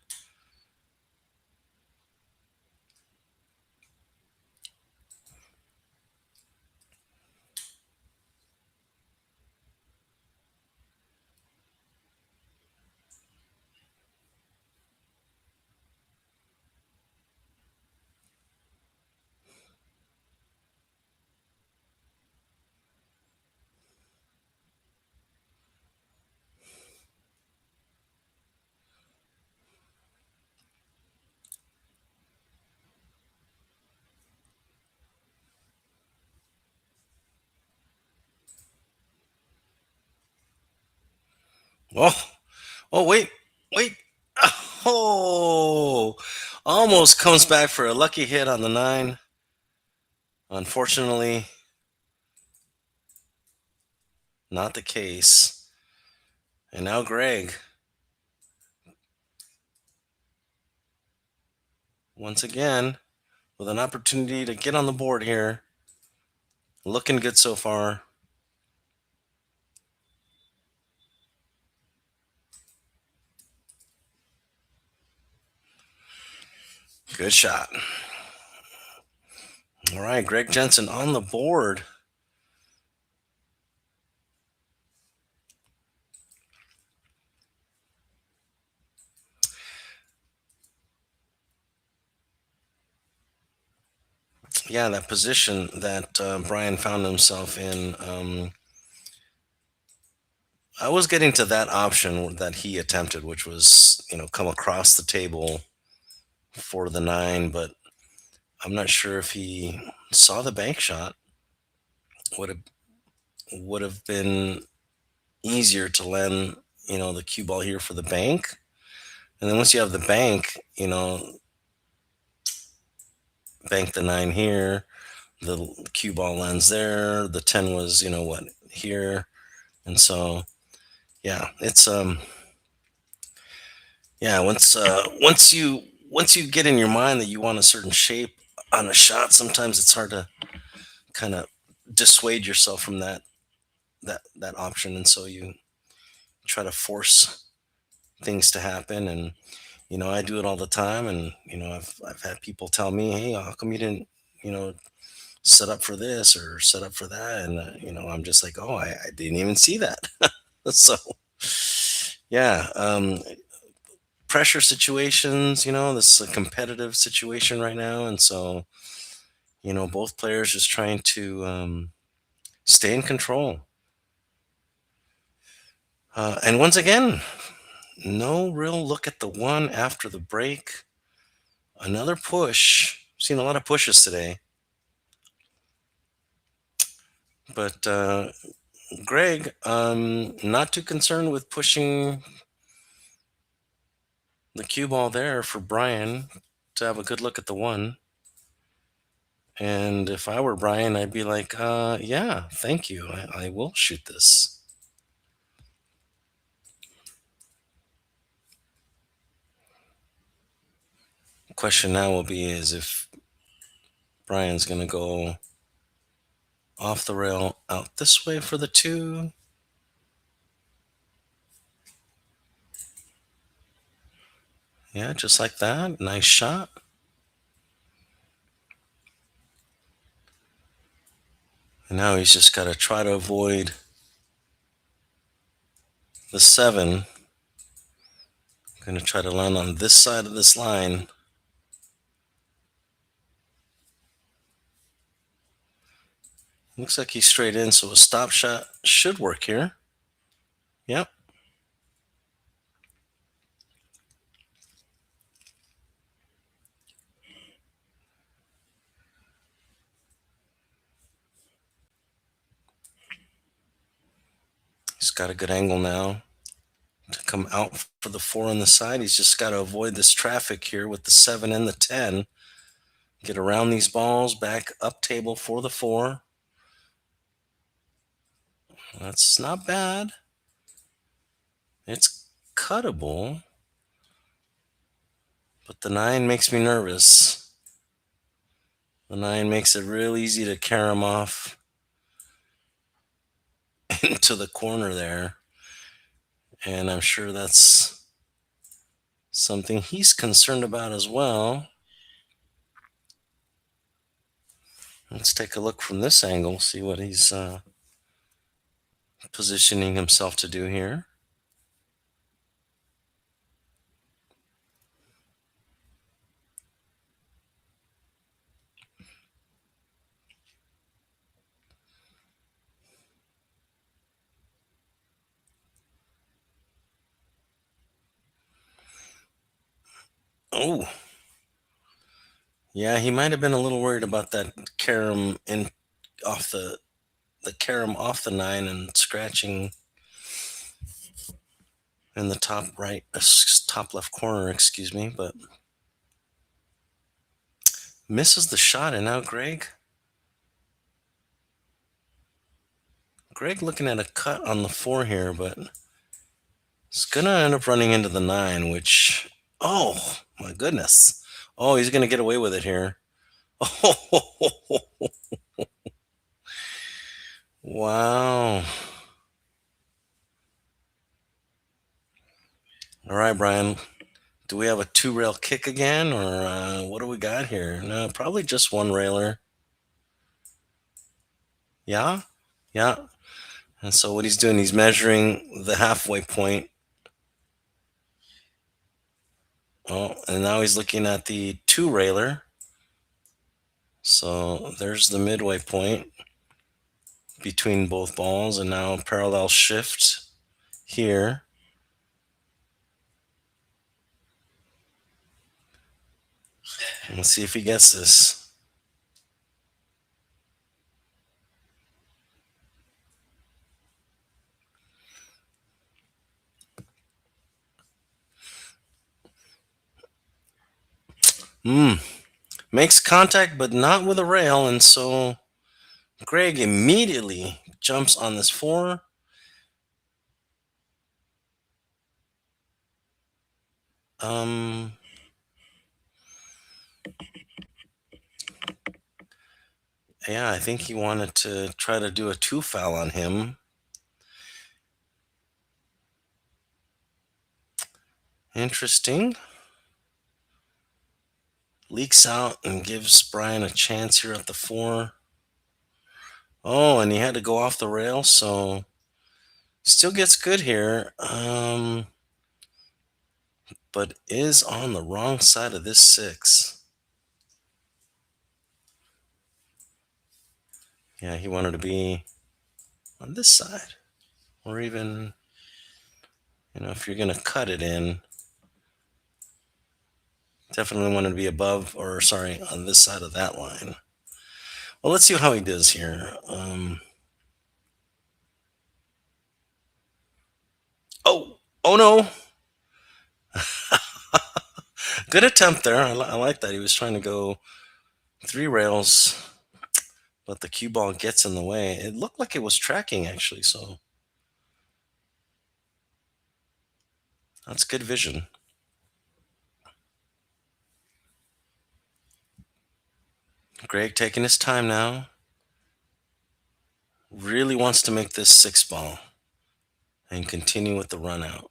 Oh, oh, wait. Oh, Almost comes back for a lucky hit on the 9. Unfortunately, not the case. And now Greg, once again, with an opportunity to get on the board here. Looking good so far. Good shot. All right, Greg Jensen on the board. Yeah, that position that Brian found himself in. I was getting to that option that he attempted, which was, come across the table for the 9, but I'm not sure if he saw the bank shot. Would have been easier to land, the cue ball here for the bank. And then once you have the bank, bank the 9 here, the cue ball lands there. The 10 was, here. And so, yeah, it's yeah, once you get in your mind that you want a certain shape on a shot, sometimes it's hard to kind of dissuade yourself from that option, and so you try to force things to happen. And I do it all the time, and I've had people tell me, hey, how come you didn't you know set up for this or set up for that? And I'm just like, oh, I didn't even see that. So yeah, pressure situations, this is a competitive situation right now, and so both players just trying to stay in control. And once again, no real look at the 1 after the break. Another push. Seen a lot of pushes today. But Greg, not too concerned with pushing the cue ball there for Brian to have a good look at the 1. And if I were Brian, I'd be like, yeah, thank you. I will shoot this. Question now will be is if Brian's going to go off the rail out this way for the 2. Yeah, just like that. Nice shot. And now he's just got to try to avoid the 7. Going to try to land on this side of this line. Looks like he's straight in, so a stop shot should work here. Yep. He's got a good angle now to come out for the 4 on the side. He's just got to avoid this traffic here with the 7 and the 10. Get around these balls, back up table for the 4. That's not bad. It's cuttable, but the 9 makes me nervous. The 9 makes it real easy to carry him off into the corner there. And I'm sure that's something he's concerned about as well. Let's take a look from this angle, see what he's positioning himself to do here. Oh, yeah, he might have been a little worried about that carom in off the carom off the 9 and scratching in the top right, top left corner, excuse me. But Misses the shot, and now Greg looking at a cut on the 4 here, but it's gonna end up running into the 9, which, oh my goodness. Oh, he's gonna get away with it here. Oh, wow. All right, Brian. Do we have a 2-rail kick again, or what do we got here? No, probably just 1 railer. Yeah? Yeah. And so what he's doing, he's measuring the halfway point. Oh, and now he's looking at the 2-railer. So there's the midway point between both balls, and now parallel shift here. Let's see if he gets this. Makes contact, but not with a rail, and so Greg immediately jumps on this 4. Yeah, I think he wanted to try to do a 2 foul on him. Interesting. Leaks out and gives Brian a chance here at the 4. Oh, and he had to go off the rail, so still gets good here. But is on the wrong side of this 6. Yeah, he wanted to be on this side. Or even, if you're going to cut it in, definitely wanted to be above, or sorry, on this side of that line. Well, let's see how he does here. Oh no. Good attempt there. I like that. He was trying to go 3 rails, but the cue ball gets in the way. It looked like it was tracking, actually, so that's good vision. Greg taking his time now. Really wants to make this 6 ball and continue with the run out.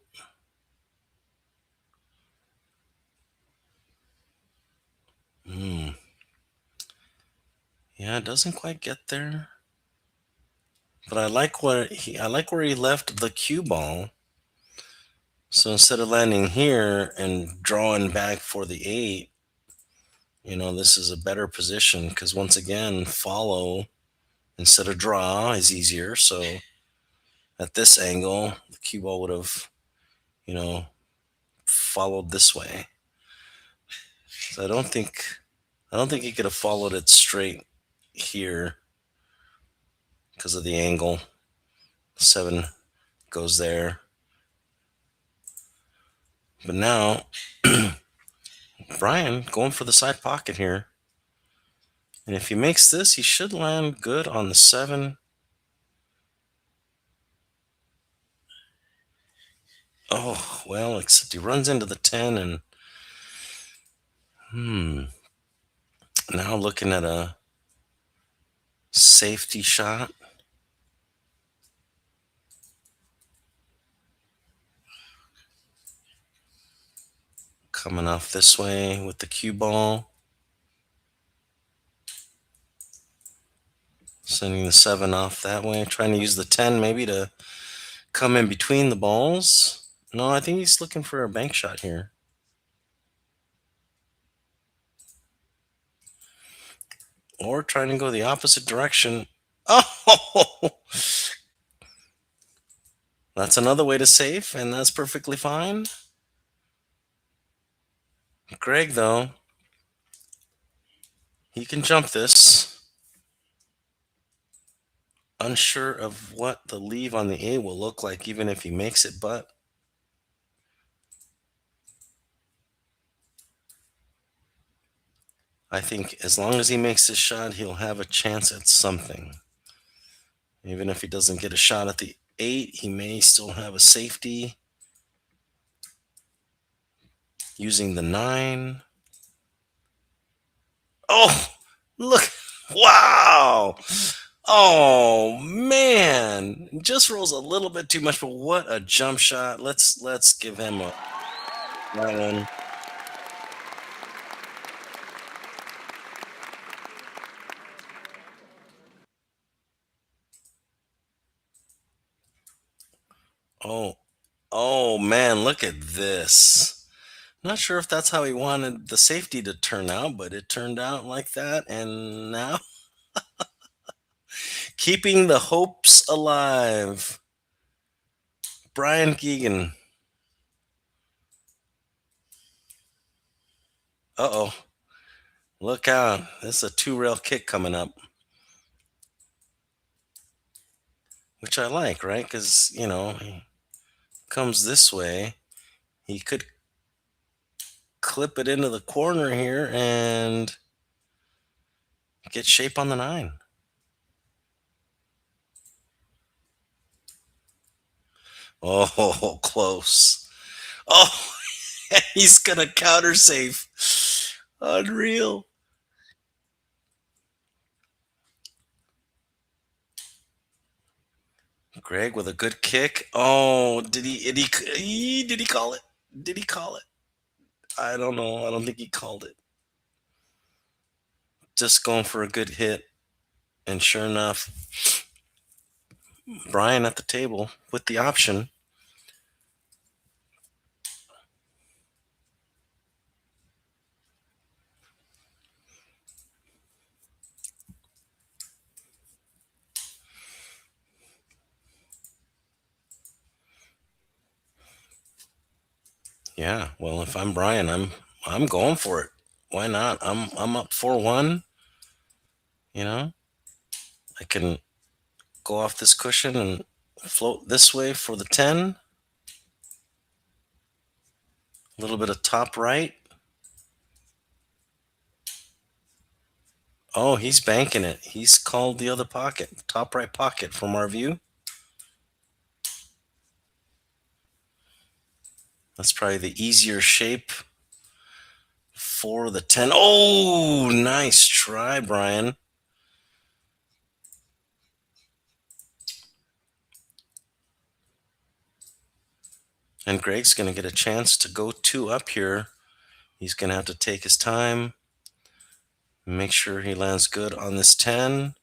Yeah, it doesn't quite get there. But I like where he left the cue ball. So instead of landing here and drawing back for the 8, this is a better position because once again, follow instead of draw is easier. So at this angle, the cue ball would have, followed this way. So I don't think he could have followed it straight here because of the angle. 7 goes there. But now, Brian going for the side pocket here. And if he makes this, he should land good on the 7. Oh, well, except he runs into the 10 and now looking at a safety shot. Coming off this way with the cue ball. Sending the 7 off that way. Trying to use the 10 maybe to come in between the balls. No, I think he's looking for a bank shot here. Or trying to go the opposite direction. Oh! That's another way to save, and that's perfectly fine. Greg, though, he can jump this. Unsure of what the leave on the 8 will look like, even if he makes it, but I think as long as he makes his shot, he'll have a chance at something. Even if he doesn't get a shot at the 8, he may still have a safety using the 9. Oh, look. Wow. Oh man. Just rolls a little bit too much, but what a jump shot. Let's give him a that one. Oh, oh man, look at this. Not sure if that's how he wanted the safety to turn out, but it turned out like that. And now keeping the hopes alive. Brian Keegan. Uh oh. Look out. This is a 2 rail kick coming up, which I like, right? Because, he comes this way. He could clip it into the corner here and get shape on the 9. Oh, close. Oh, he's going to counter safe. Unreal. Greg with a good kick. Oh, did he call it? Did he call it? I don't know. I don't think he called it. Just going for a good hit. And sure enough, Brian at the table with the option. Yeah, well, if I'm Brian, I'm going for it. Why not? I'm up 4-1, you know? I can go off this cushion and float this way for the 10. A little bit of top right. Oh, he's banking it. He's called the other pocket, top right pocket from our view. That's probably the easier shape for the 10. Oh, nice try, Brian. And Greg's going to get a chance to go 2 up here. He's going to have to take his time, make sure he lands good on this 10,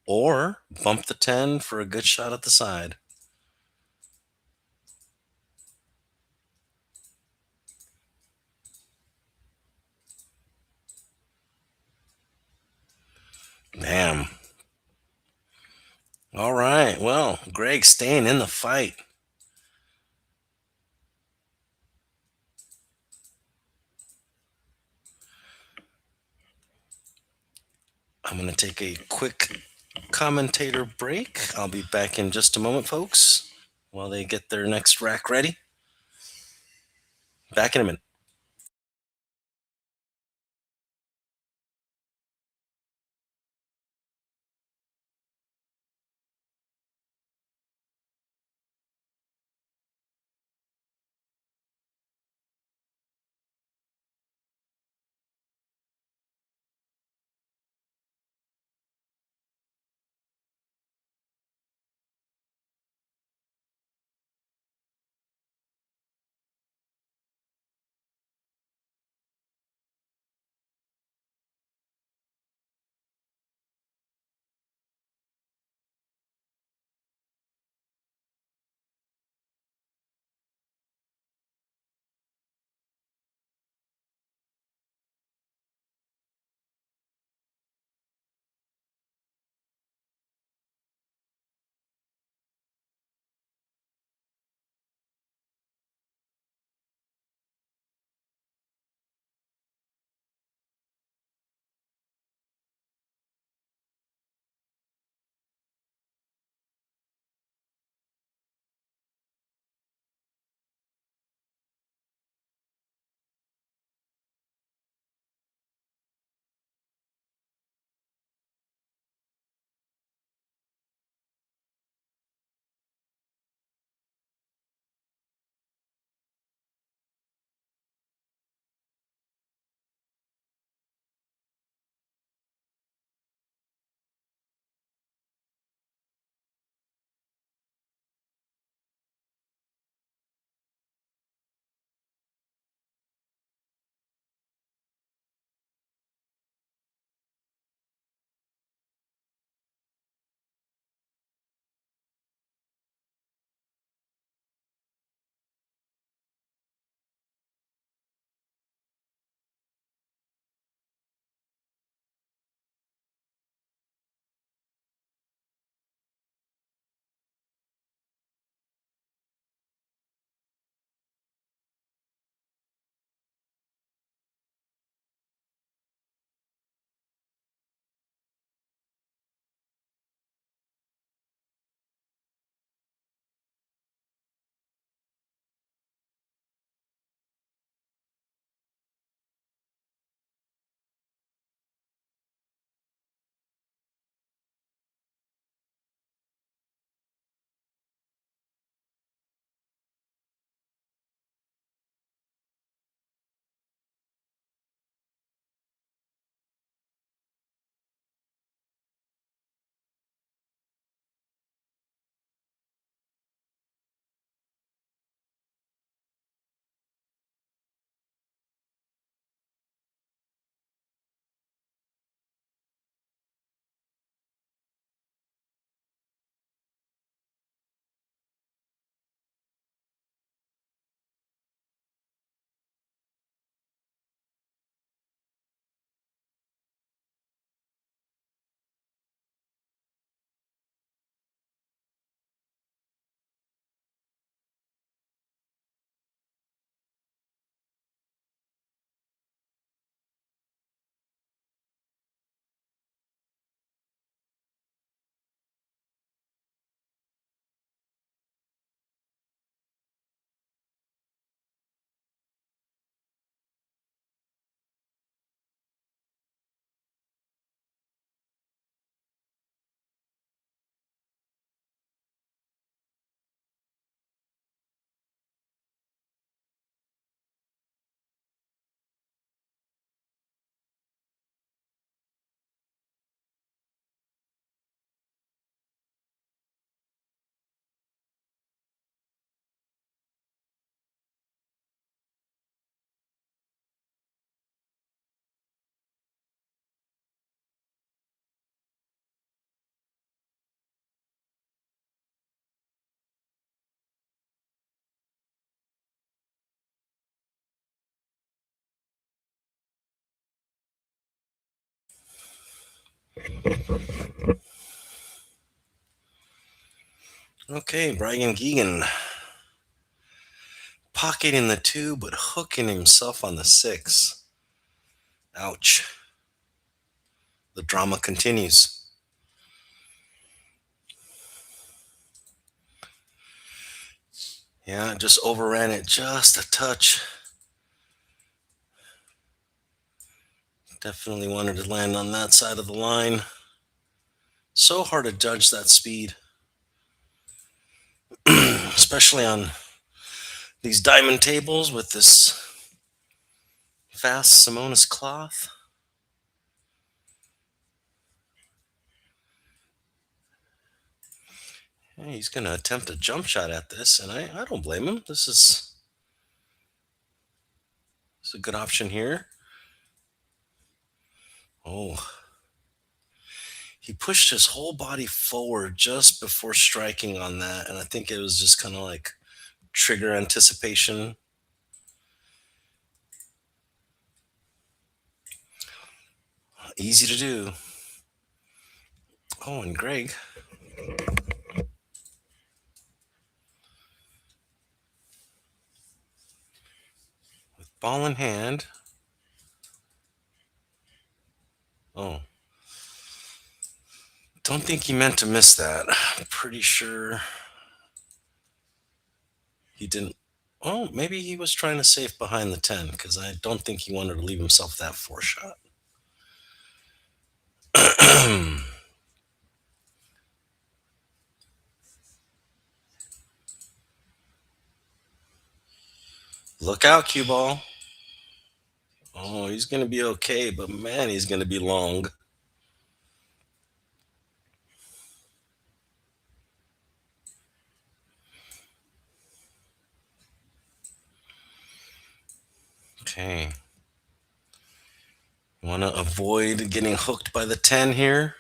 or bump the 10 for a good shot at the side. Damn. All right. Well, Greg staying in the fight. I'm going to take a quick commentator break. I'll be back in just a moment, folks, while they get their next rack ready. Back in a minute. Okay, Brian Geegan pocketing the 2, but hooking himself on the 6. Ouch. The drama continues. Yeah, just overran it just a touch. Definitely wanted to land on that side of the line. So hard to judge that speed, especially on these diamond tables with this fast Simonis cloth. Hey, he's going to attempt a jump shot at this, and I don't blame him. This is a good option here. Oh, he pushed his whole body forward just before striking on that, and I think it was just kind of like trigger anticipation. Easy to do. Oh, and Greg. Ball in hand. Oh. Don't think he meant to miss that. I'm pretty sure he didn't. Oh, maybe he was trying to save behind the 10 because I don't think he wanted to leave himself that 4 shot. Look out, cue ball. Oh, he's going to be okay, but man, he's going to be long. Okay. Want to avoid getting hooked by the 10 here.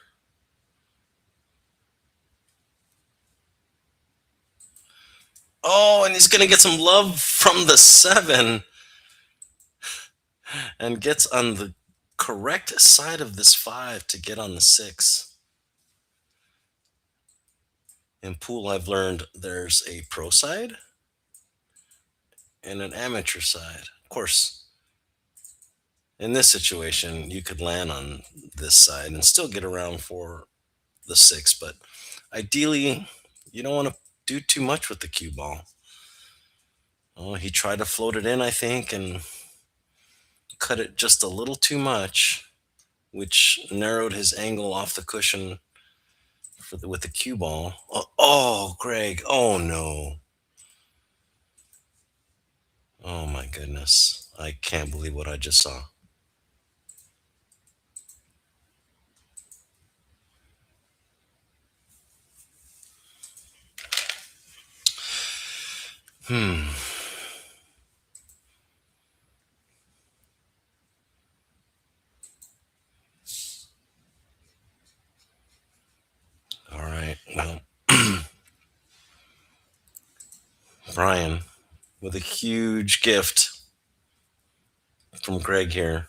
Oh, and he's going to get some love from the 7 and gets on the correct side of this 5 to get on the 6. In pool, I've learned there's a pro side and an amateur side. Of course, in this situation, you could land on this side and still get around for the 6, but ideally, you don't want to do too much with the cue ball. Oh, he tried to float it in, I think, and cut it just a little too much, which narrowed his angle off the cushion with the cue ball. Oh, Greg. Oh, no. Oh, my goodness. I can't believe what I just saw. Hmm. All right. Well, Brian, with a huge gift from Greg here.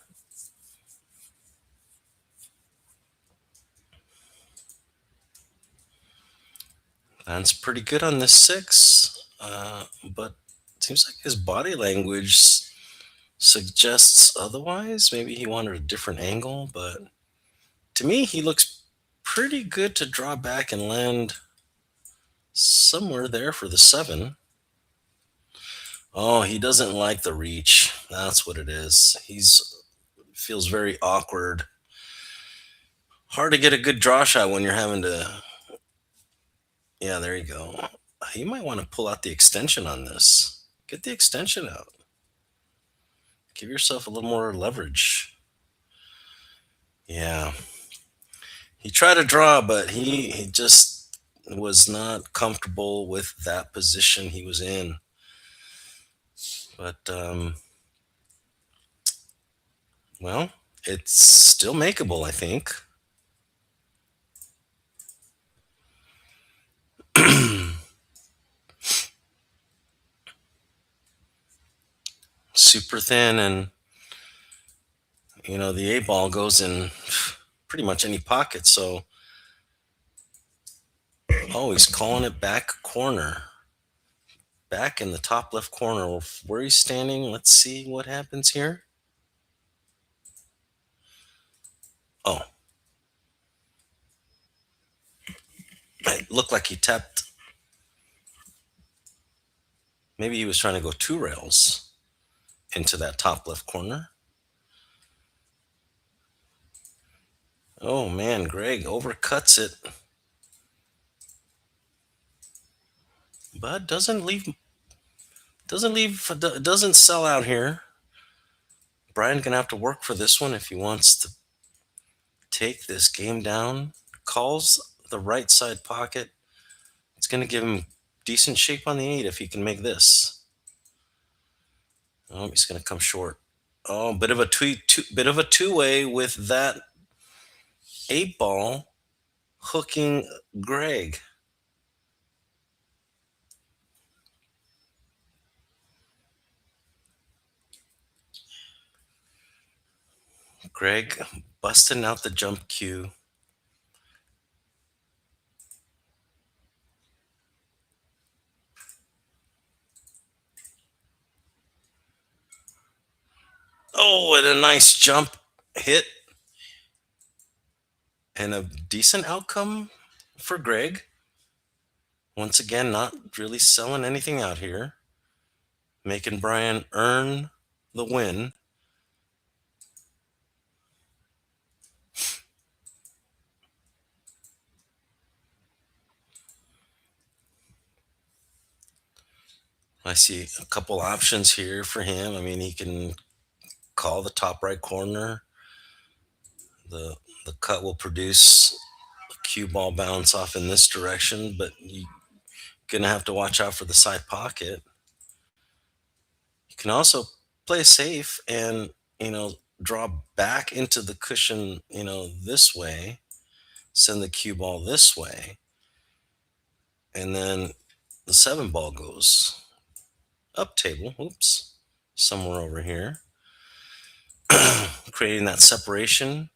That's pretty good on this 6, but it seems like his body language suggests otherwise. Maybe he wanted a different angle, but to me, he looks pretty good to draw back and land somewhere there for the 7. Oh, he doesn't like the reach. That's what it is. He's feels very awkward. Hard to get a good draw shot when you're having to. Yeah, there you go. You might want to pull out the extension on this. Get the extension out. Give yourself a little more leverage. Yeah. He tried to draw, but he just was not comfortable with that position he was in. But, well, it's still makeable, I think. Super thin, and the 8 ball goes in pretty much any pocket. So, oh, he's calling it back corner. Back in the top left corner where he's standing. Let's see what happens here. Oh, it looked like he tapped. Maybe he was trying to go 2 rails into that top left corner. Oh man, Greg overcuts it, but doesn't sell out here. Brian gonna have to work for this one if he wants to take this game down. Calls the right side pocket. It's gonna give him decent shape on the 8 if he can make this. Oh, he's gonna come short. Oh, bit of a two-way with that 8 ball hooking Greg. Greg busting out the jump cue. Oh, and a nice jump hit. And a decent outcome for Greg. Once again, not really selling anything out here. Making Brian earn the win. I see a couple options here for him. I mean, he can call the top right corner. The the cut will produce a cue ball bounce off in this direction, but you're gonna have to watch out for the side pocket. You can also play safe and draw back into the cushion, this way, send the cue ball this way, and then the 7 ball goes up table. Oops, somewhere over here, creating that separation.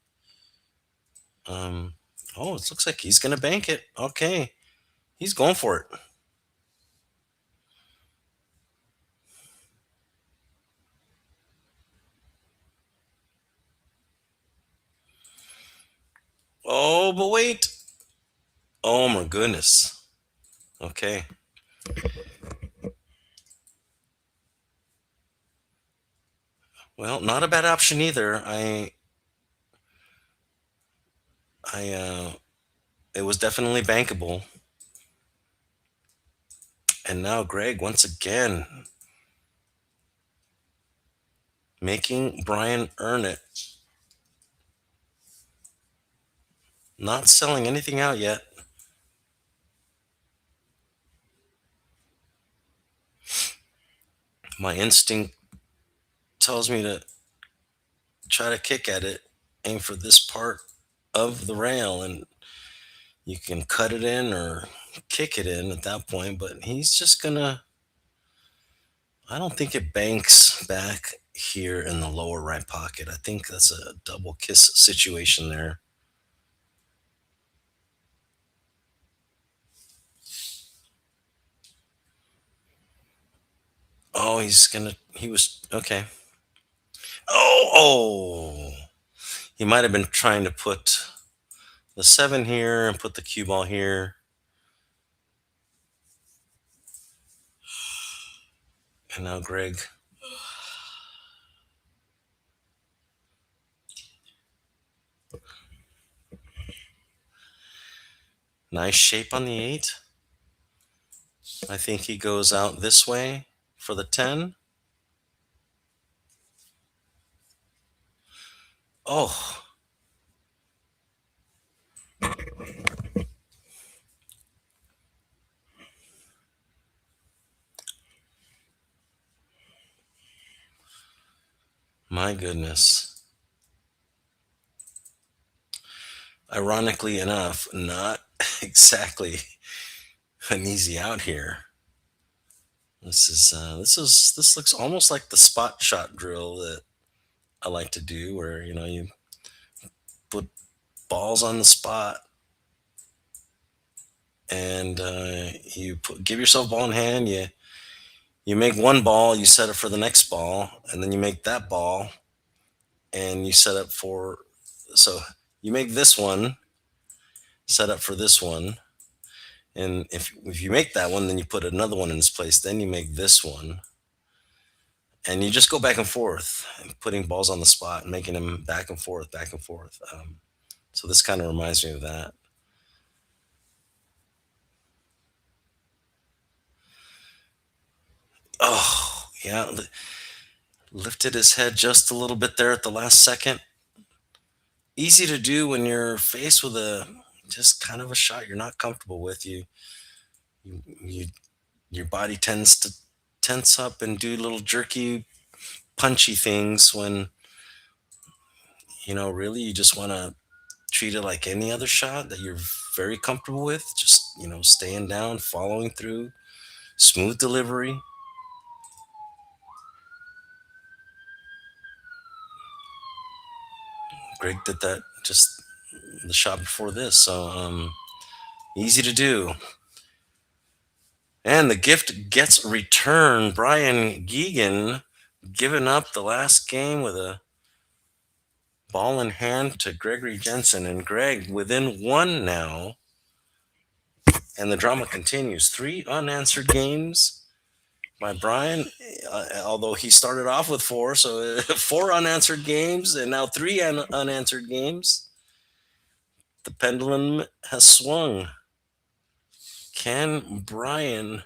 Oh, it looks like he's gonna bank it. Okay, he's going for it. Oh, but wait. Oh my goodness. Okay. Well, not a bad option either. It was definitely bankable. And now Greg once again making Brian earn it. Not selling anything out yet. My instinct tells me to try to kick at it, aim for this part of the rail, and you can cut it in or kick it in at that point. But he's just gonna. I don't think it banks back here in the lower right pocket. I think that's a double kiss situation there. Oh, he was okay. Oh. He might have been trying to put the 7 here and put the cue ball here. And now Greg. Nice shape on the 8. I think he goes out this way for the 10. Oh, my goodness. Ironically enough, not exactly an easy out here. This looks almost like the spot shot drill that I like to do, where you put balls on the spot, and give yourself ball in hand. You make one ball, you set it for the next ball, and then you make that ball, and you set up for. So you make this one, set up for this one, and if you make that one, then you put another one in its place. Then you make this one, and you just go back and forth, and putting balls on the spot and making them back and forth, back and forth. So this kind of reminds me of that. Oh yeah, lifted his head just a little bit there at the last second. Easy to do when you're faced with a just kind of a shot you're not comfortable with. You your body tends to tense up and do little jerky, punchy things when really you just want to treat it like any other shot that you're very comfortable with. Just staying down, following through, smooth delivery. Greg did that just the shot before this, so easy to do. And the gift gets returned. Brian Geegan giving up the last game with a ball in hand to Gregory Jensen. And Greg within one now. And the drama continues. 3 unanswered games by Brian, although he started off with 4. So 4 unanswered games and now 3 unanswered games. The pendulum has swung. Can Brian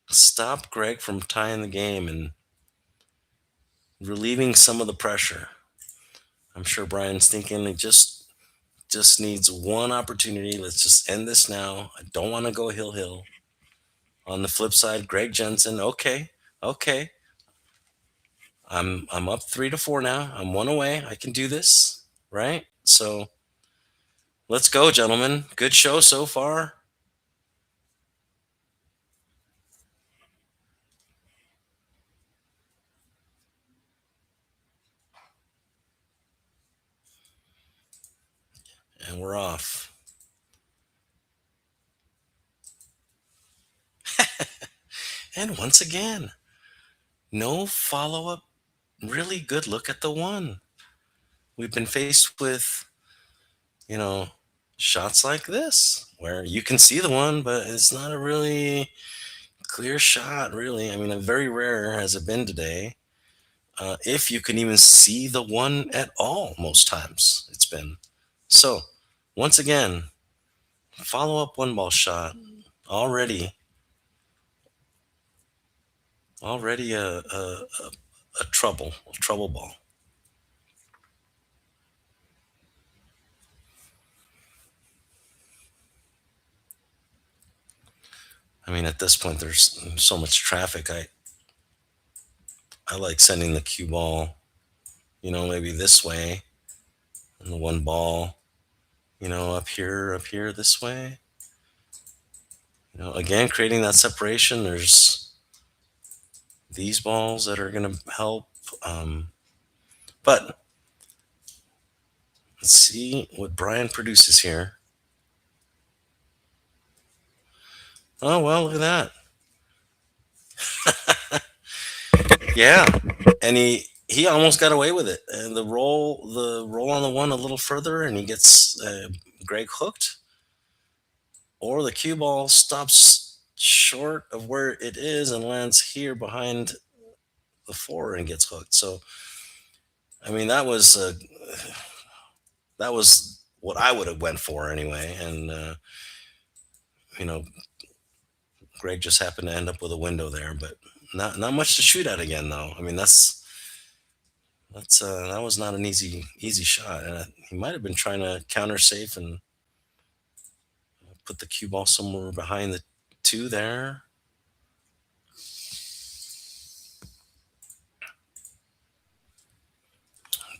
stop Greg from tying the game and relieving some of the pressure? I'm sure Brian's thinking he just needs one opportunity. Let's just end this now. I don't want to go hill. On the flip side, Greg Jensen, okay. I'm up 3-4 now. I'm one away. I can do this, right? So let's go, gentlemen. Good show so far. And we're off. And once again, no follow up. Really good look at the one. We've been faced with, you know, shots like this where you can see the one, but it's not a really clear shot, really. I mean, very rare has it been today. If you can even see the one at all, most times it's been. So, once again, follow up one ball shot. Already, already a trouble ball. I mean, at this point, there's so much traffic. I like sending the cue ball, maybe this way, and the one ball, up here, this way. Again, creating that separation. There's these balls that are going to help. But let's see what Brian produces here. Oh, well, look at that. Yeah. And he almost got away with it. And the roll on the one a little further, and he gets Greg hooked. Or the cue ball stops short of where it is and lands here behind the 4 and gets hooked. So, I mean, that was what I would have went for anyway. And you know, Greg just happened to end up with a window there, but not much to shoot at again though. I mean, that was not an easy shot, and he might have been trying to counter safe and put the cue ball somewhere behind the 2 there.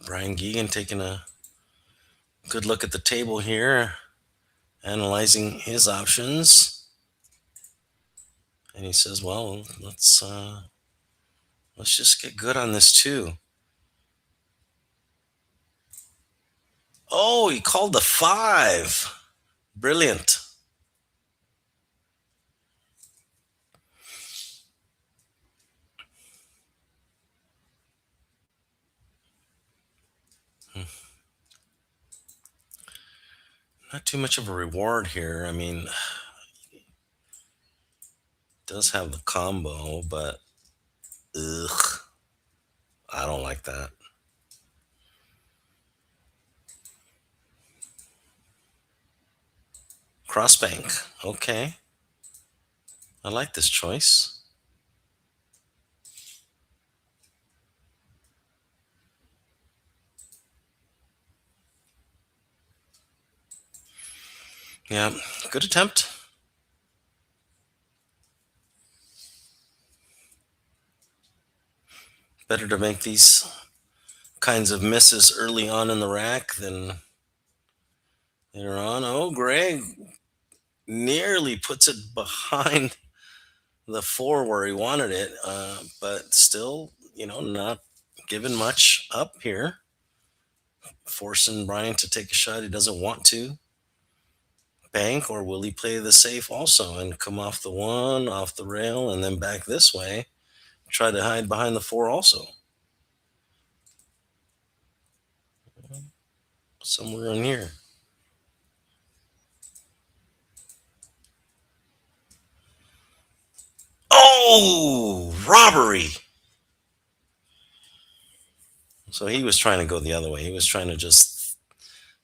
Brian Geegan taking a good look at the table here, analyzing his options, and he says, "Well, let's just get good on this too." Oh, he called the five. Brilliant. Not too much of a reward here. I mean, does have the combo, but ugh, I don't like that. Crossbank. Okay. I like this choice. Yeah, good attempt. Better to make these kinds of misses early on in the rack than later on. Oh, Greg nearly puts it behind the four where he wanted it, but still, not giving much up here. Forcing Brian to take a shot he doesn't want to bank, or will he play the safe also and come off the one, off the rail, and then back this way? Try to hide behind the four also. Somewhere in here. Oh, robbery. So he was trying to go the other way. He was trying to just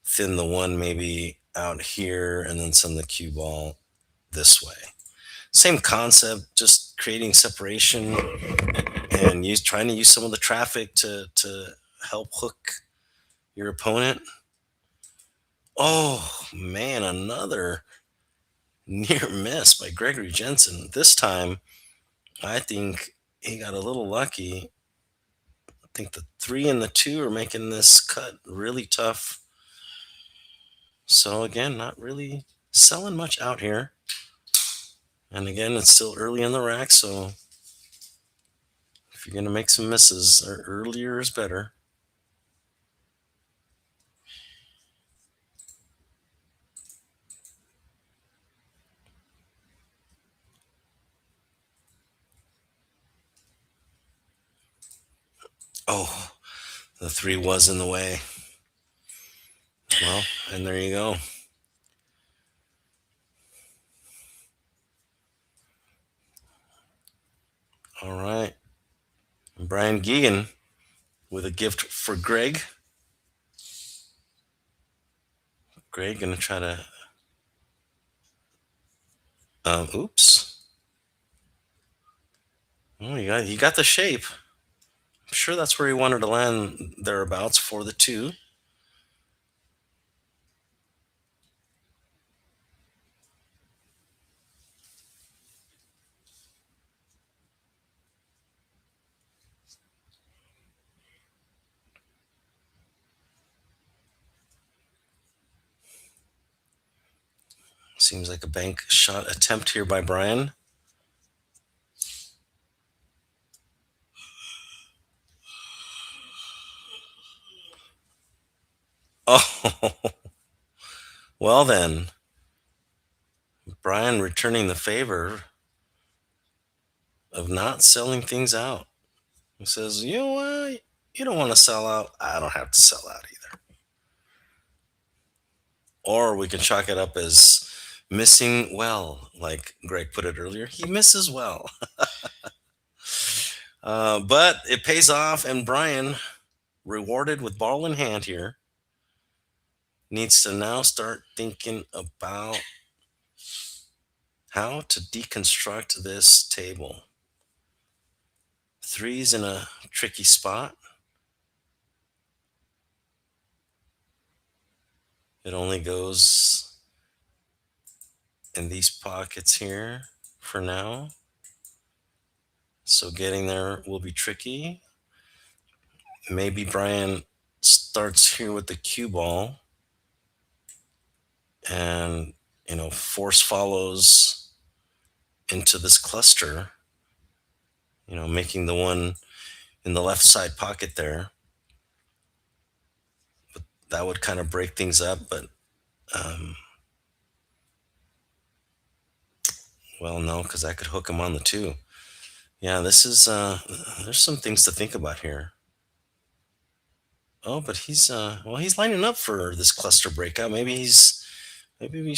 thin the one maybe out here and then send the cue ball this way. Same concept, just creating separation and trying to use some of the traffic to help hook your opponent. Oh man, another near miss by Gregory Jensen. This time, I think he got a little lucky. I think the three and the two are making this cut really tough. So again, not really selling much out here. And again, it's still early in the rack, so if you're gonna make some misses, earlier is better. Oh, the three was in the way. Well, and there you go. All right. Brian Geegan with a gift for Greg. Greg gonna try to. Oops. Oh, you got the shape. I'm sure that's where he wanted to land thereabouts for the two. Seems like a bank shot attempt here by Brian. Oh, well then. Brian returning the favor of not selling things out. He says, you know what? You don't want to sell out. I don't have to sell out either. Or we can chalk it up as missing well, like Greg put it earlier. He misses well. But it pays off, and Brian, rewarded with ball in hand here, needs to now start thinking about how to deconstruct this table. Three's in a tricky spot. It only goes in these pockets here for now. So getting there will be tricky. Maybe Brian starts here with the cue ball and, force follows into this cluster, making the one in the left side pocket there. That would kind of break things up, but um, well, no, because I could hook him on the two. Yeah, this is there's some things to think about here. Oh, but he's well, he's lining up for this cluster breakout. Maybe he's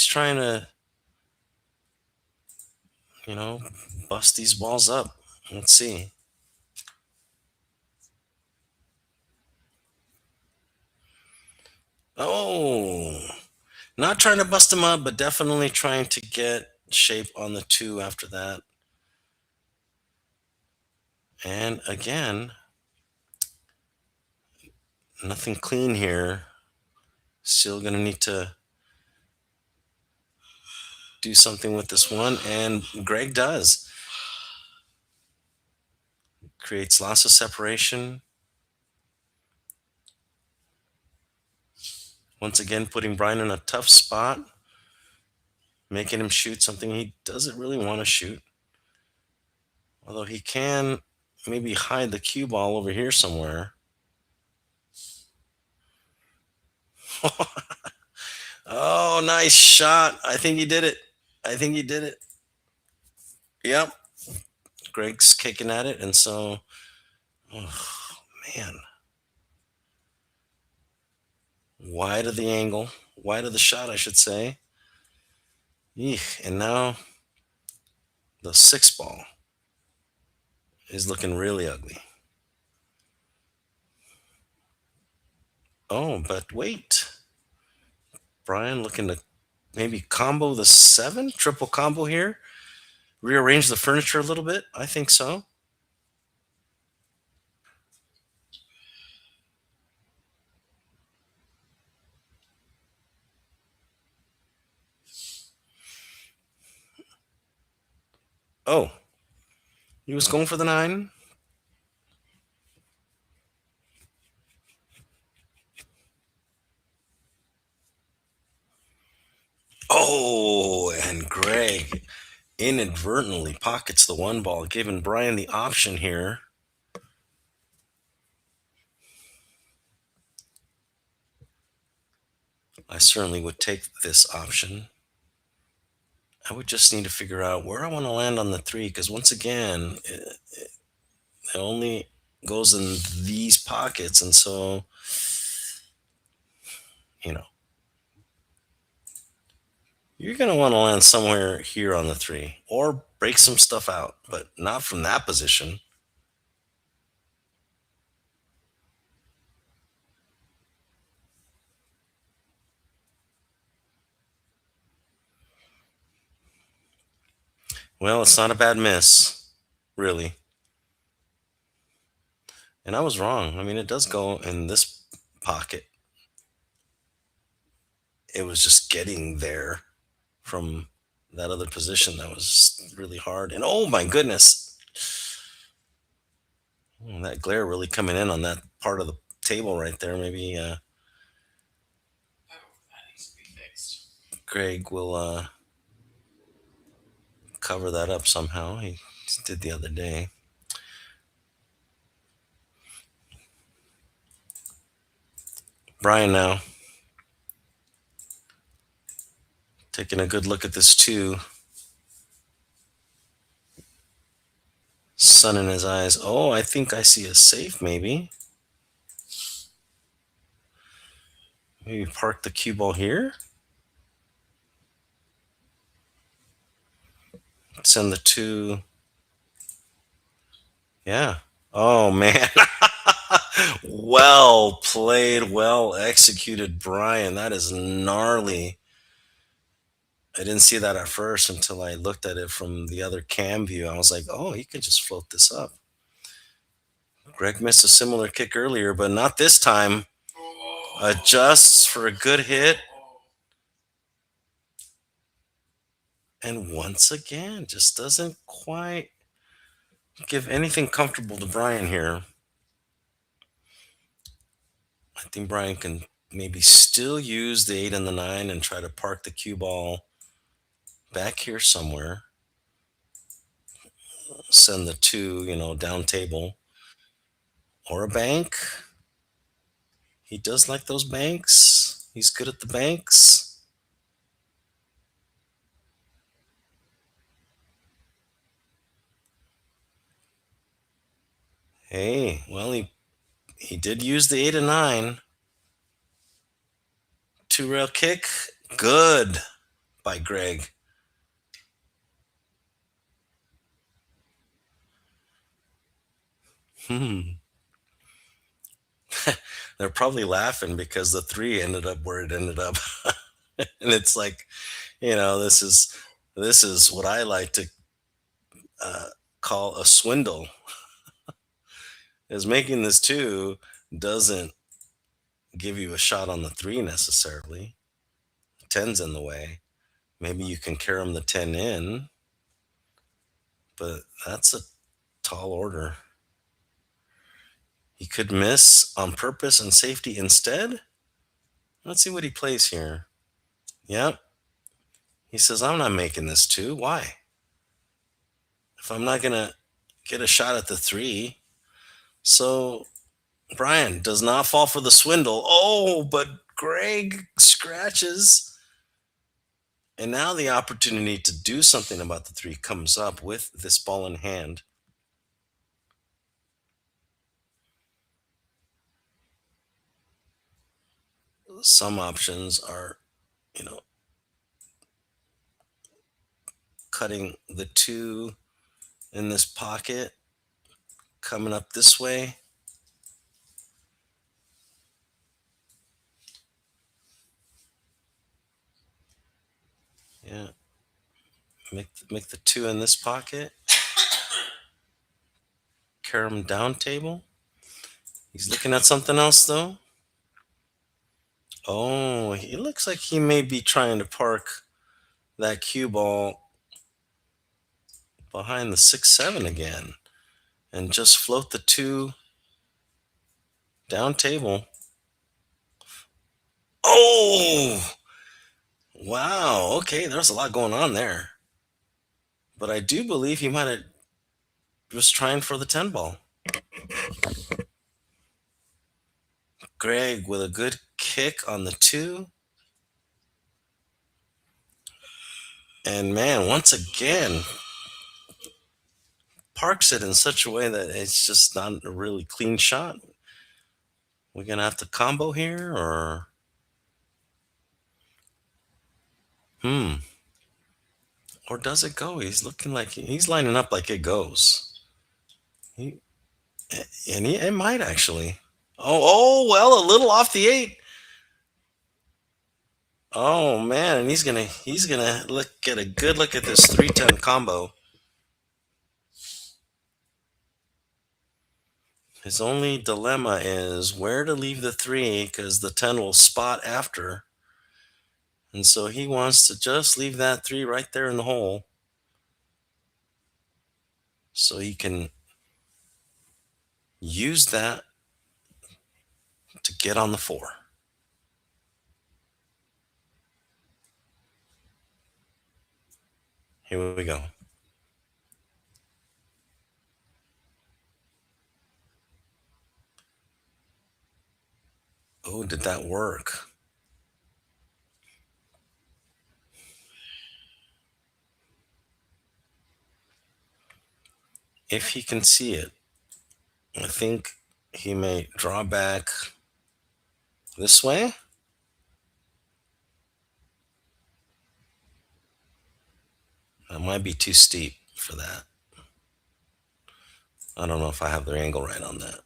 trying to, you know, bust these balls up. Let's see. Oh, not trying to bust him up, but definitely trying to get shape on the two after that. And again, nothing clean here. Still gonna need to do something with this one, and Greg does. Creates lots of separation. Once again, putting Brian in a tough spot, making him shoot something he doesn't really want to shoot. Although he can maybe hide the cue ball over here somewhere. Oh, nice shot. I think he did it. I think he did it. Yep. Greg's kicking at it. And so, oh, man, wide of the angle, wide of the shot, I should say. Eek. And now the six ball is looking really ugly. Oh, but wait. Brian looking to maybe combo the seven, triple combo here, rearrange the furniture a little bit. I think so. Oh, he was going for the nine. Oh, and Greg inadvertently pockets the one ball, giving Brian the option here. I certainly would take this option. I would just need to figure out where I want to land on the three, because once again, it only goes in these pockets. And so, you know, you're going to want to land somewhere here on the three or break some stuff out, but not from that position. Well, it's not a bad miss, really. And I was wrong. I mean, it does go in this pocket. It was just getting there from that other position that was really hard. And oh my goodness, that glare really coming in on that part of the table right there. Maybe Greg will cover that up somehow. He did the other day. Brian now taking a good look at this too. Sun in his eyes. Oh, I think I see a safe maybe. Maybe park the cue ball here. Send the two. Yeah. Oh man. Well played, well executed, Brian. That is gnarly. I didn't see that at first until I looked at it from the other cam view. I was like, oh, he could just float this up. Greg missed a similar kick earlier, but not this time. Adjusts for a good hit. And once again, just doesn't quite give anything comfortable to Brian here. I think Brian can maybe still use the eight and the nine and try to park the cue ball back here somewhere. Send the two, down table or a bank. He does like those banks. He's good at the banks. Hey, well, he did use the 8 and 9. Two rail kick. Good by Greg. Hmm. They're probably laughing because the 3 ended up where it ended up. And it's like, this is what I like to uh, call a swindle. Is making this 2 doesn't give you a shot on the 3 necessarily. 10's in the way. Maybe you can carom the 10 in, but that's a tall order. He could miss on purpose and safety instead. Let's see what he plays here. Yep. He says, I'm not making this 2. Why? If I'm not going to get a shot at the 3. So Brian does not fall for the swindle. Oh, but Greg scratches. And now the opportunity to do something about the 3 comes up with this ball in hand. Some options are, you know, cutting the 2 in this pocket, coming up this way. Yeah. Make the 2 in this pocket. Carom down table. He's looking at something else though. Oh, he looks like he may be trying to park that cue ball behind the 6-7 again and just float the 2 down table. Oh, wow. Okay, there's a lot going on there. But I do believe he might have was trying for the 10 ball. Greg with a good kick on the 2. And man, once again, parks it in such a way that it's just not a really clean shot. We're going to have to combo here or. Hmm. Or does it go? He's looking like he's lining up like it goes. He, it might actually. Well, a little off the 8. Oh man, and he's gonna get a good look at this 3-10 combo. His only dilemma is where to leave the 3 because the 10 will spot after. And so he wants to just leave that 3 right there in the hole so he can use that to get on the 4. Here we go. Oh, did that work? If he can see it, I think he may draw back this way. That might be too steep for that. I don't know if I have the angle right on that.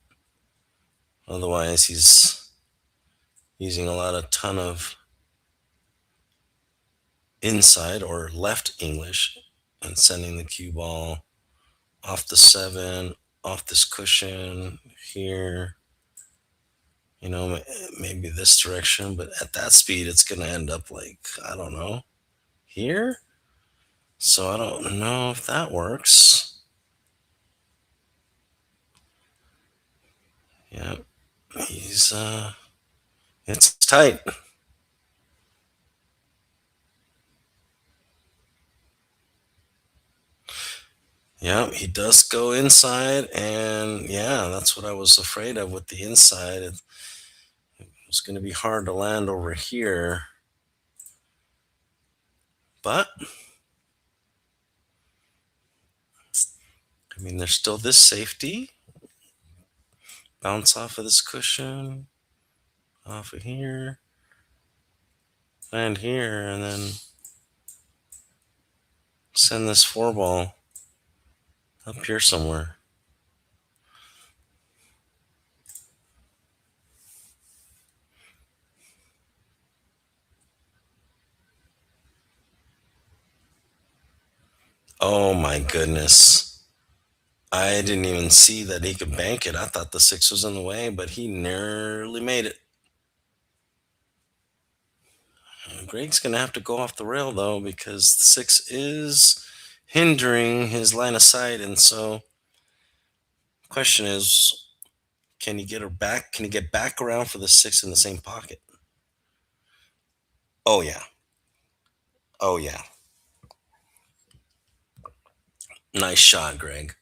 Otherwise, he's using a ton of inside or left English and sending the cue ball off the 7, off this cushion here. Maybe this direction, but at that speed, it's going to end up like, I don't know, here. So I don't know if that works. Yeah, it's tight. Yeah, he does go inside, and yeah, that's what I was afraid of with the inside. It's going to be hard to land over here. But, I mean, there's still this safety. Bounce off of this cushion. Off of here. Land here, and then send this 4-ball up here somewhere. Oh my goodness. I didn't even see that he could bank it. I thought the 6 was in the way, but he nearly made it. Greg's going to have to go off the rail, though, because the 6 is hindering his line of sight. And so, question is, can he get her back? Can he get back around for the 6 in the same pocket? Oh, yeah. Oh, yeah. Nice shot, Greg.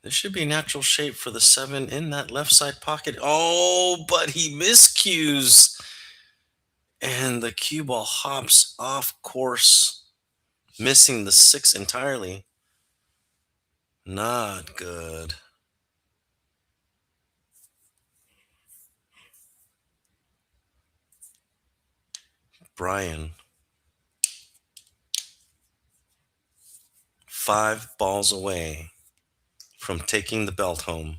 There should be natural shape for the 7 in that left side pocket. Oh, but he miscues. And the cue ball hops off course, missing the 6 entirely. Not good. Brian. 5 balls away from taking the belt home.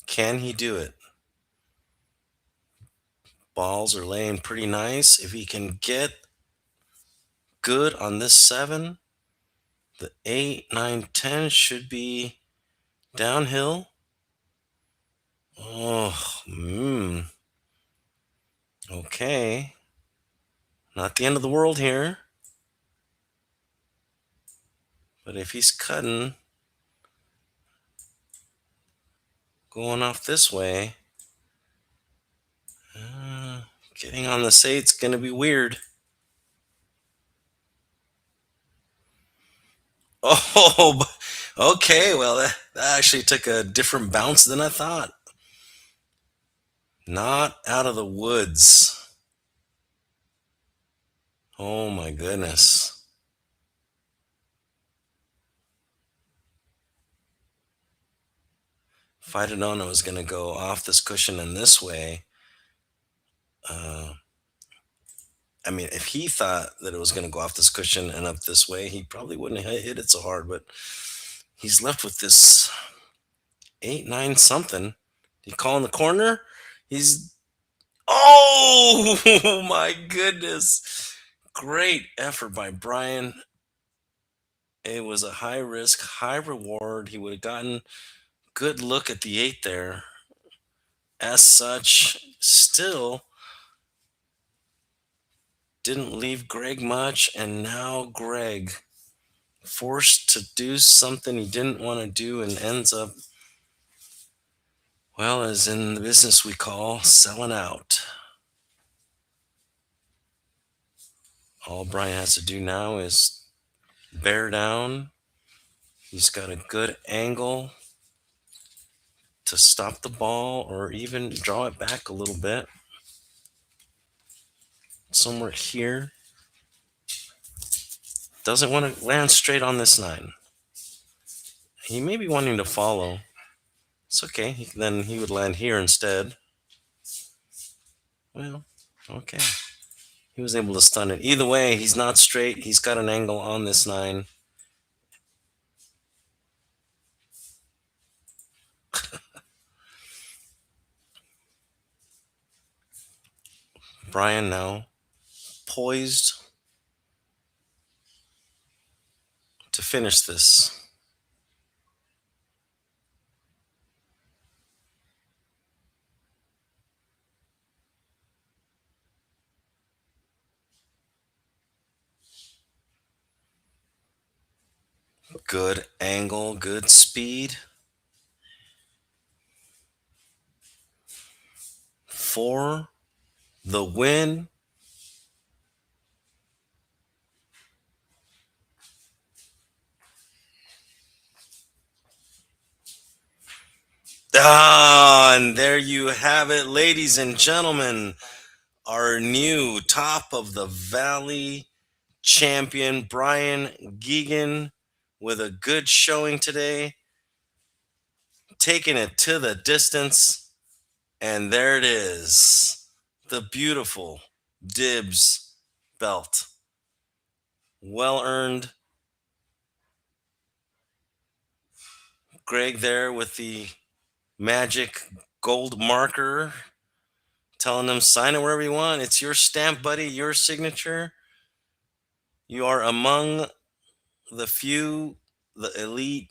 Can he do it? Balls are laying pretty nice. If he can get good on this 7, the 8, 9, 10 should be downhill. Oh, okay. Not the end of the world here. But if he's cutting, going off this way, getting on this 8's going to be weird. Oh, okay. Well, that actually took a different bounce than I thought. Not out of the woods. Oh my goodness. If I'd have known I was going to go off this cushion in this way, I mean, if he thought that it was going to go off this cushion and up this way, he probably wouldn't have hit it so hard. But he's left with this 8, 9 something. You call in the corner? He's. Oh my goodness. Great effort by Brian. It was a high risk, high reward. He would have gotten good look at the 8 there. As such, still didn't leave Greg much, and now Greg forced to do something he didn't want to do and ends up, well, as in the business we call selling out. All Brian has to do now is bear down. He's got a good angle to stop the ball or even draw it back a little bit. Somewhere here. Doesn't want to land straight on this 9. He may be wanting to follow. It's okay. Then he would land here instead. Well, okay. He was able to stun it. Either way, he's not straight. He's got an angle on this 9. Brian now poised to finish this. Good angle, good speed. 4, the win. Ah, and there you have it, ladies and gentlemen. Our new top of the valley champion, Brian Geoghegan, with a good showing today, taking it to the distance. And there it is, the beautiful Dibs belt. Well earned. Greg there with the magic gold marker, telling them sign it wherever you want. It's your stamp, buddy, your signature. You are among the few, the elite,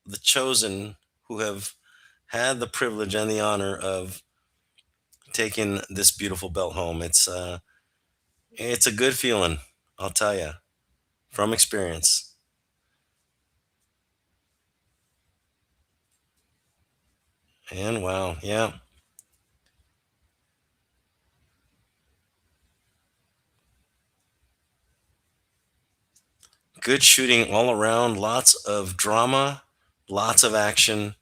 the chosen, who have had the privilege and the honor of taking this beautiful belt home. It's a good feeling, I'll tell you, from experience. And wow, yeah, good shooting all around, lots of drama, lots of action.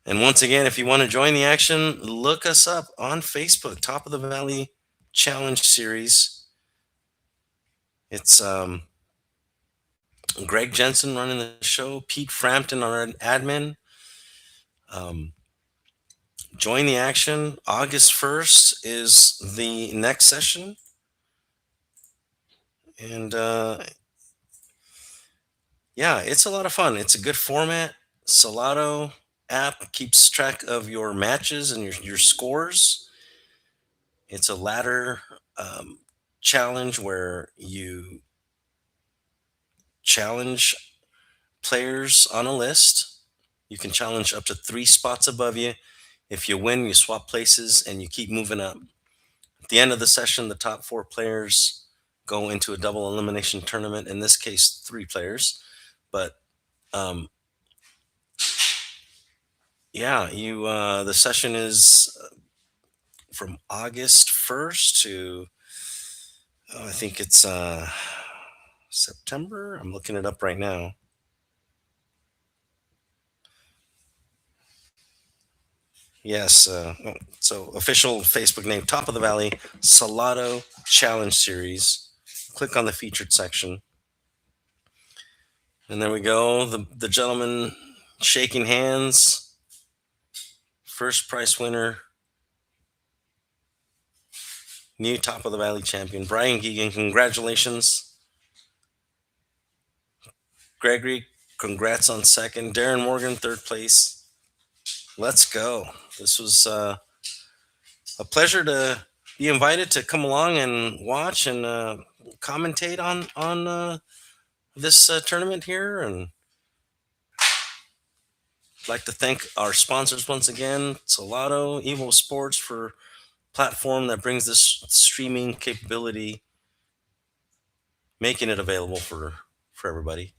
And once again, if you want to join the action, look us up on Facebook, Top of the Valley Challenge Series. It's Greg Jensen running the show, Pete Frampton, our admin. Um, join the action. August 1st is the next session. And yeah, it's a lot of fun. It's a good format. Salado app keeps track of your matches and your scores. It's a ladder challenge where you challenge players on a list. You can challenge up to 3 spots above you. If you win, you swap places and you keep moving up. At the end of the session, the top 4 players go into a double elimination tournament. In this case, 3 players. But yeah, you the session is from August 1st to I think it's September. I'm looking it up right now. Yes. So official Facebook name, Top of the Valley Salado Challenge Series. Click on the featured section. And there we go. The gentleman shaking hands. First prize winner. New Top of the Valley champion, Brian Geoghegan. Congratulations. Gregory, congrats on second. Darren Morgan, third place. Let's go. This was a pleasure to be invited to come along and watch and commentate on this tournament here. And I'd like to thank our sponsors once again, Salado, EvoSports, for platform that brings this streaming capability, making it available for everybody.